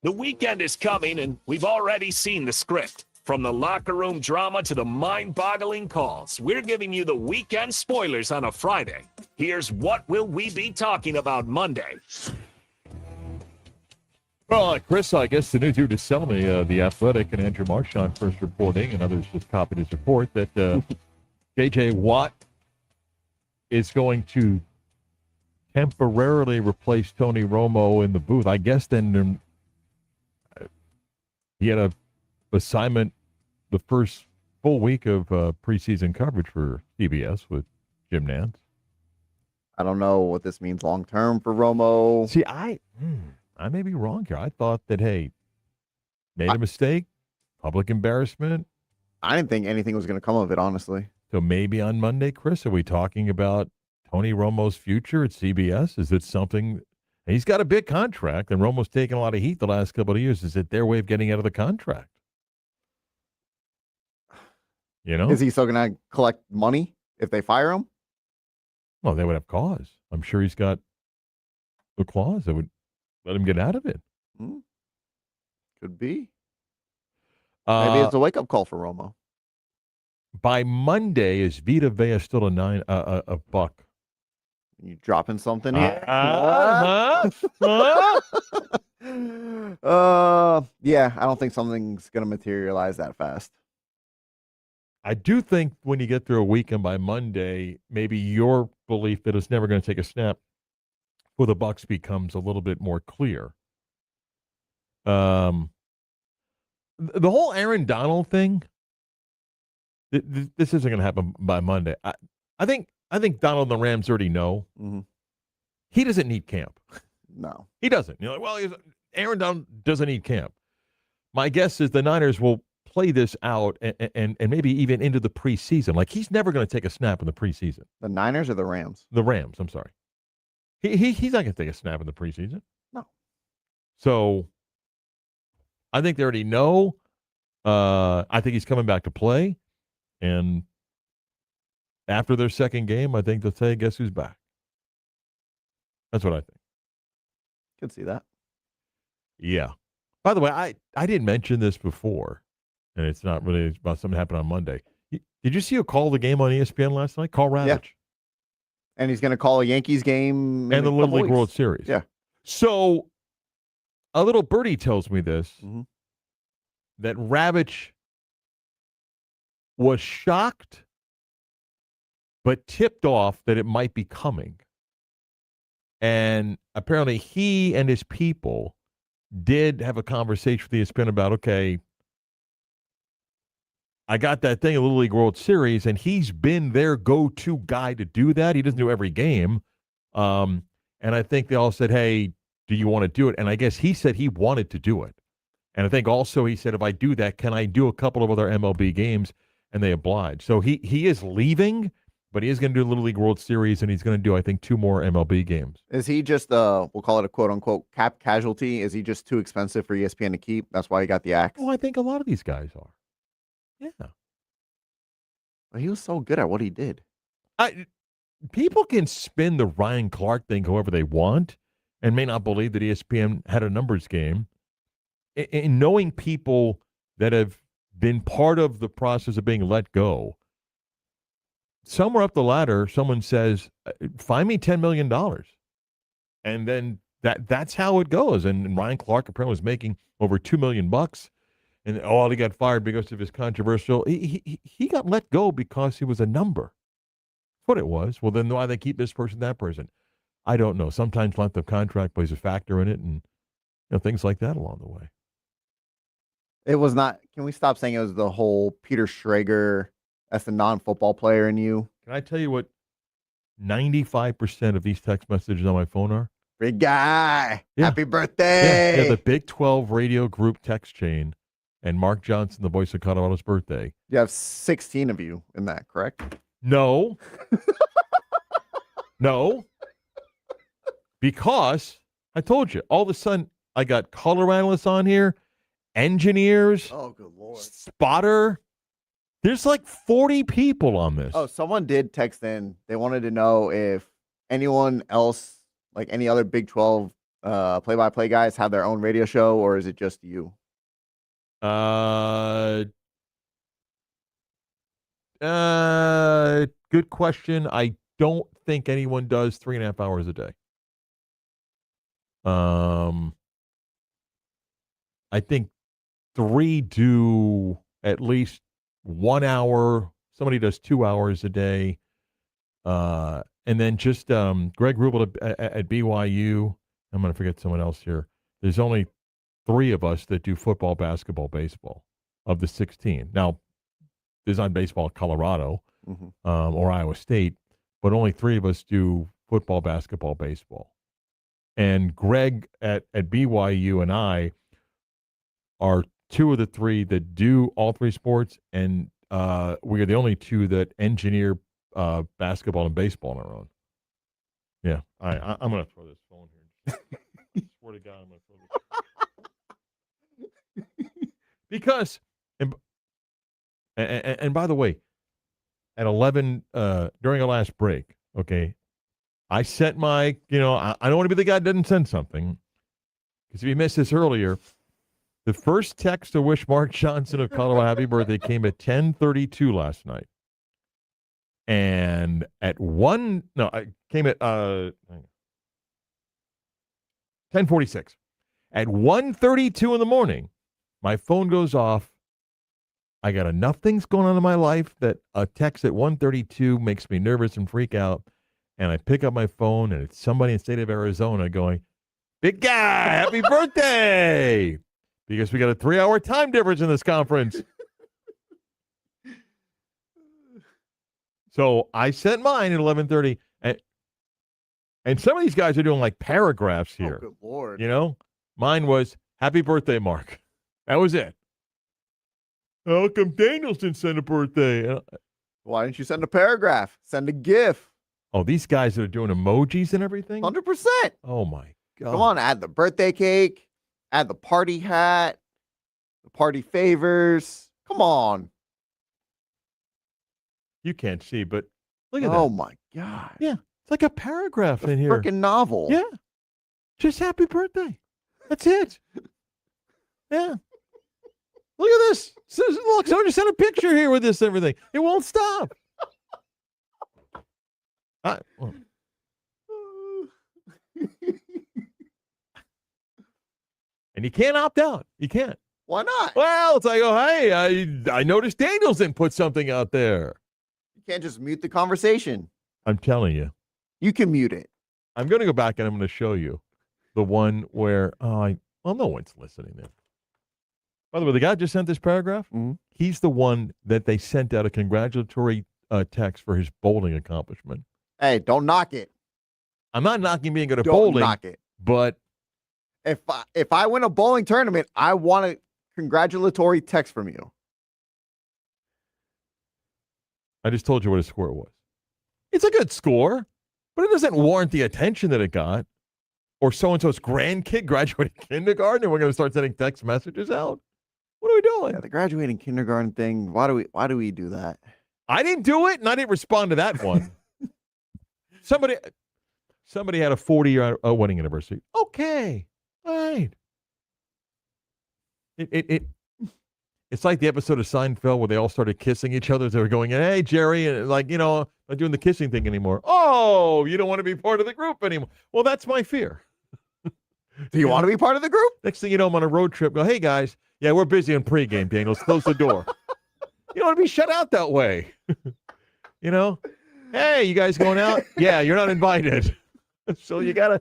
The weekend is coming, and we've already seen the script. From the locker room drama to the mind-boggling calls, we're giving you the weekend spoilers on a Friday. Here's what will we be talking about Monday. Well, Chris, I guess the news you just tell me, the Athletic and Andrew Marchand first reporting, and others just copied his report, that J.J. Watt is going to temporarily replace Tony Romo in the booth. I guess then he had a assignment the first full week of preseason coverage for CBS with Jim Nantz. I don't know what this means long term for Romo. See, I may be wrong here. I thought that, hey, made a mistake, public embarrassment. I didn't think anything was going to come of it, honestly. So maybe on Monday, Chris, are we talking about Tony Romo's future at CBS? Is it something? He's got a big contract, and Romo's taken a lot of heat the last couple of years. Is it their way of getting out of the contract? You know? Is he still going to collect money if they fire him? Well, they would have cause. I'm sure he's got the clause that would let him get out of it. Could be. Maybe it's a wake-up call for Romo. By Monday, is Vita Vea still a buck? You dropping something here? Yeah, I don't think something's going to materialize that fast. I do think when you get through a weekend by Monday, maybe your belief that it's never going to take a snap for the Bucs becomes a little bit more clear. The whole Aaron Donald thing, this isn't going to happen by Monday. I think Donald and the Rams already know. Mm-hmm. He doesn't need camp. No. He doesn't. You're like, well, Aaron Donald doesn't need camp. My guess is the Niners will play this out and maybe even into the preseason. Like, he's never going to take a snap in the preseason. The Niners or the Rams? The Rams, I'm sorry. He's not going to take a snap in the preseason. No. So I think they already know. I think he's coming back to play. And after their second game, I think they'll say, guess who's back? That's what I think. Could see that. Yeah. By the way, I didn't mention this before, and it's not really about something that happened on Monday. Did you see who called the game on ESPN last night? Carl Ravitch. Yeah. And he's going to call a Yankees game and the Little League World Series. Yeah. So a little birdie tells me this, that Ravitch was shocked but tipped off that it might be coming. And apparently he and his people did have a conversation with ESPN about, okay, I got that thing in Little League World Series, and he's been their go-to guy to do that. He doesn't do every game. And I think they all said, hey, do you want to do it? And I guess he said he wanted to do it. And I think also he said, if I do that, can I do a couple of other MLB games? And they obliged. So he is leaving, but he is going to do a Little League World Series, and he's going to do, I think, 2 more MLB games. Is he just, we'll call it a quote-unquote cap casualty? Is he just too expensive for ESPN to keep? That's why he got the axe? Well, I think a lot of these guys are. Yeah. But he was so good at what he did. People can spin the Ryan Clark thing however they want and may not believe that ESPN had a numbers game. In knowing people that have been part of the process of being let go, somewhere up the ladder, someone says, find me $10 million. And then that's how it goes. And Ryan Clark apparently was making over $2 million. And he got fired because of his controversial. He got let go because he was a number. That's what it was. Well, then why they keep this person, that person? I don't know. Sometimes length of contract plays a factor in it, and things like that along the way. It was not. Can we stop saying it was the whole Peter Schrager as the non-football player in you? Can I tell you what 95% of these text messages on my phone are? Big guy. Yeah. Happy birthday. Yeah, the Big 12 radio group text chain. And Mark Johnson, the voice of Colorado's birthday. You have 16 of you in that, correct? No. No. Because I told you, all of a sudden, I got color analysts on here, engineers, good Lord, spotter. There's like 40 people on this. Oh, someone did text in. They wanted to know if anyone else, like any other Big 12 play-by-play guys have their own radio show, or is it just you? Good question. I don't think anyone does 3.5 hours a day. I think 3 do at least 1 hour. Somebody does 2 hours a day. And then just Greg Rubel at BYU. I'm going to forget someone else here. There's only 3 of us that do football, basketball, baseball of the 16. Now, there's on baseball at Colorado or Iowa State, but only 3 of us do football, basketball, baseball. And Greg at BYU and I are 2 of the 3 that do all 3 sports, and we are the only 2 that engineer basketball and baseball on our own. Yeah, I'm going to throw this phone here. Swear to God, I'm going to throw this. Because, and by the way, at 11, during our last break, okay, I set my, I don't want to be the guy that doesn't send something. Because if you missed this earlier, the first text to wish Mark Johnson of Colorado happy birthday came at 10:32 last night. And at I came at 10:46. At 1:32 in the morning, my phone goes off. I got enough things going on in my life that a text at 1:32 makes me nervous and freak out. And I pick up my phone, and it's somebody in the state of Arizona going, "Big guy, happy birthday!" Because we got a 3-hour time difference in this conference. So I sent mine at 11:30, and some of these guys are doing like paragraphs here. Oh, good Lord. Mine was, "Happy birthday, Mark." That was it. How come Daniels didn't send a birthday? Why didn't you send a paragraph? Send a GIF. Oh, these guys that are doing emojis and everything? 100%. Oh, my God. Come on, add the birthday cake, add the party hat, the party favors. Come on. You can't see, but look at that. Oh, my God. Yeah, it's like a paragraph in here. Freaking novel. Yeah. Just happy birthday. That's it. Yeah. Look at this. Look, someone just sent a picture here with this everything. It won't stop. And you can't opt out. You can't. Why not? Well, it's like, oh, hey, I noticed Daniels didn't put something out there. You can't just mute the conversation. I'm telling you. You can mute it. I'm going to go back and I'm going to show you the one where, no one's listening there. By the way, the guy just sent this paragraph. Mm-hmm. He's the one that they sent out a congratulatory text for his bowling accomplishment. Hey, don't knock it. I'm not knocking being good at Don't bowling. knock it. But if I win a bowling tournament, I want a congratulatory text from you. I just told you what his score was. It's a good score, but it doesn't warrant the attention that it got. Or so-and-so's grandkid graduated kindergarten, and we're going to start sending text messages out. What are we doing? Yeah, the graduating kindergarten thing. Why do we do that? I didn't do it, and I didn't respond to that one. Somebody had a 40-year wedding anniversary. Okay, all right. It's like the episode of Seinfeld where they all started kissing each other. They were going, "Hey, Jerry," and not doing the kissing thing anymore. Oh, you don't want to be part of the group anymore. Well, that's my fear. Do you want to be part of the group? Next thing you know, I'm on a road trip. Go, "Hey guys, yeah, we're busy on pregame. Daniels, close the door." You don't want to be shut out that way. Hey, you guys going out? Yeah, you're not invited. So you gotta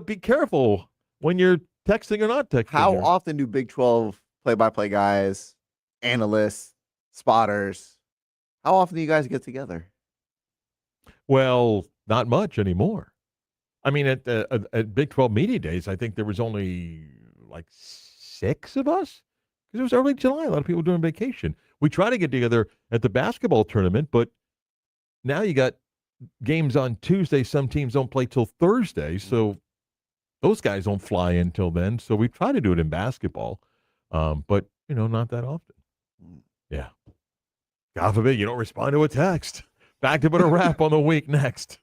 be careful when you're texting or not texting. How often do Big 12 play-by-play guys, analysts, spotters, how often do you guys get together? Well, not much anymore. I mean, at Big 12 Media Days, I think there was only like 6 of us because it was early July. A lot of people doing vacation. We try to get together at the basketball tournament, but now you got games on Tuesday. Some teams don't play till Thursday, so those guys don't fly in till then. So we try to do it in basketball, but not that often. Yeah. God forbid you don't respond to a text. Back to put a wrap on the week next.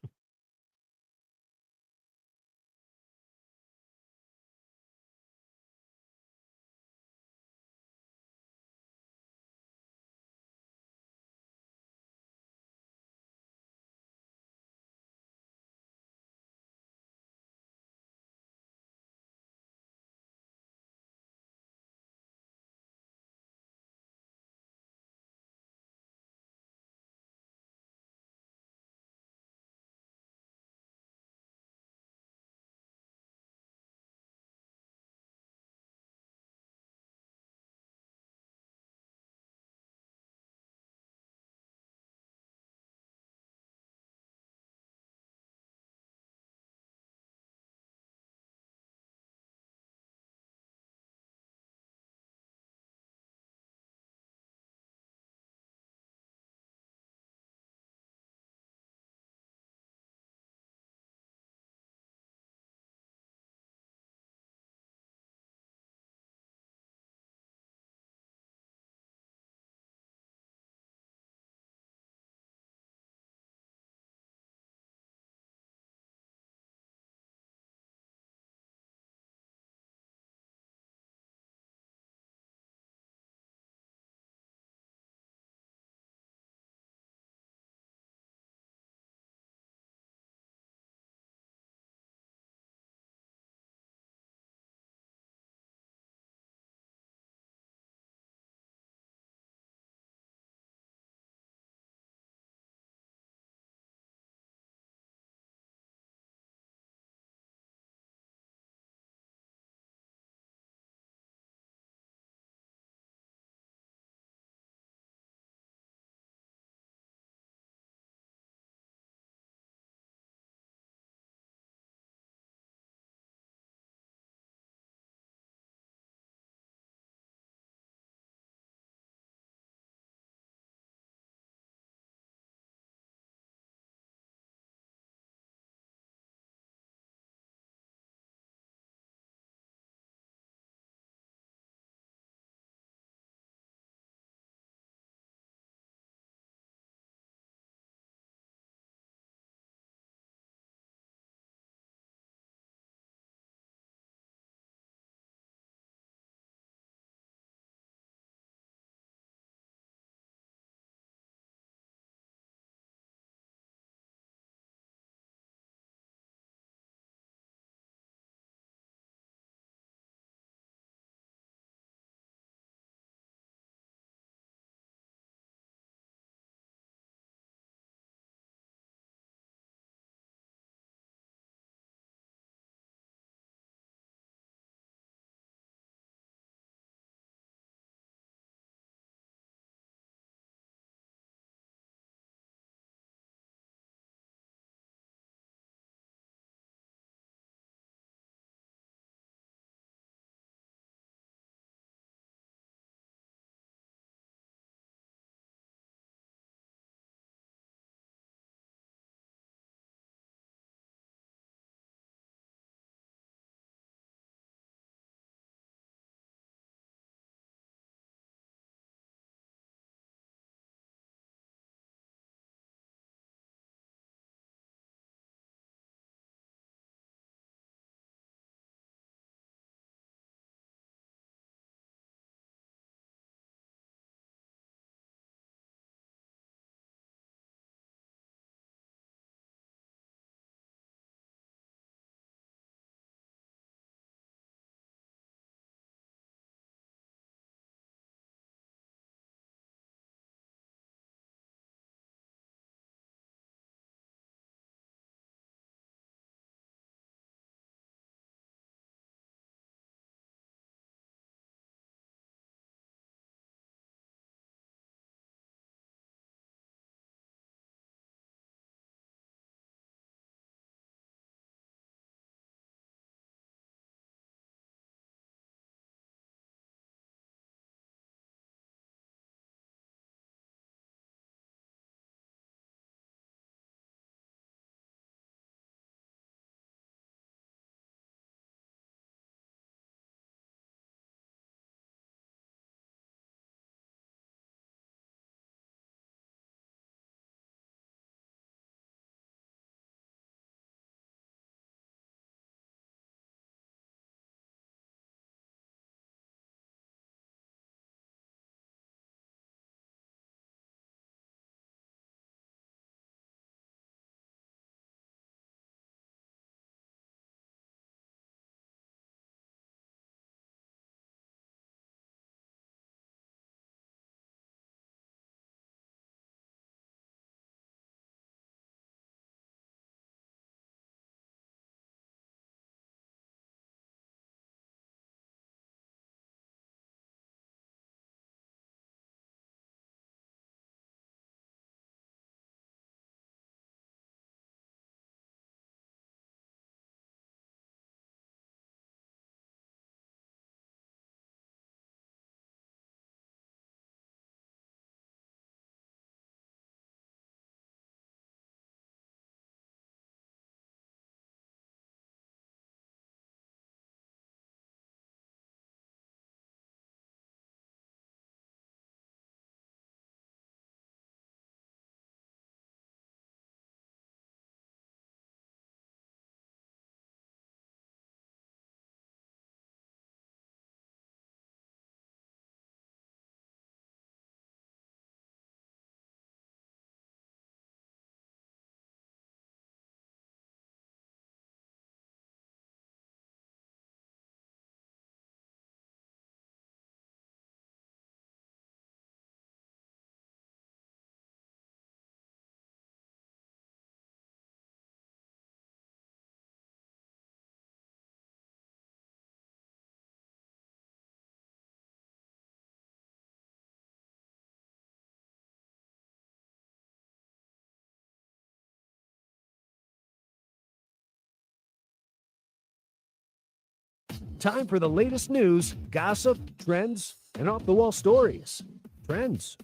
time for the latest news, gossip, trends, and off-the-wall stories. Trends.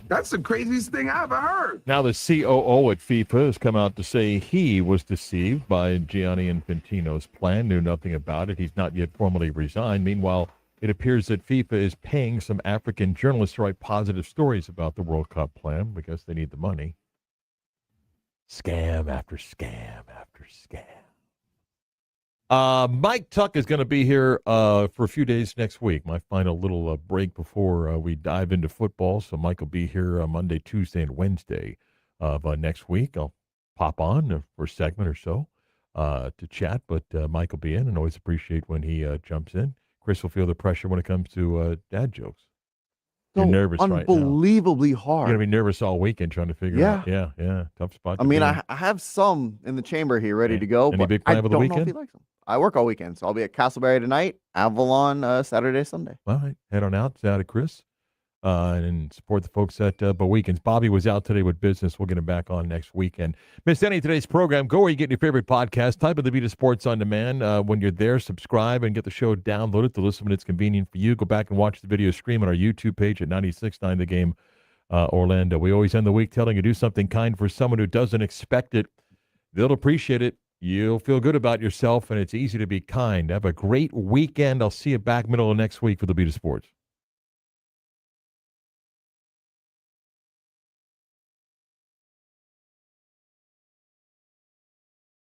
That's the craziest thing I ever heard. Now the COO at FIFA has come out to say he was deceived by Gianni Infantino's plan, knew nothing about it. He's not yet formally resigned. Meanwhile, it appears that FIFA is paying some African journalists to write positive stories about the World Cup plan because they need the money. Scam after scam after scam. Mike Tuck is going to be here for a few days next week. Might find a little break before we dive into football. So Mike will be here Monday, Tuesday, and Wednesday of next week. I'll pop on for a segment or so to chat, but Mike will be in, and always appreciate when he jumps in. Chris will feel the pressure when it comes to dad jokes. You're nervous right now. Unbelievably hard. You're going to be nervous all weekend trying to figure out. Yeah. Tough spot. I mean, I have some in the chamber here ready to go, Any but big I plan don't for the know if weekend? he likes them. I work all weekend, so I'll be at Castleberry tonight, Avalon Saturday, Sunday. All right. Head on out. Say hi to Chris and support the folks at Weekends. Bobby was out today with business. We'll get him back on next weekend. Missed any of today's program, go where you get your favorite podcast. Type of the Vita Sports On Demand. When you're there, subscribe and get the show downloaded to listen when it's convenient for you. Go back and watch the video stream on our YouTube page at 96.9 The Game Orlando. We always end the week telling you do something kind for someone who doesn't expect it. They'll appreciate it. You'll feel good about yourself, and it's easy to be kind. Have a great weekend. I'll see you back middle of next week for the Vita Sports.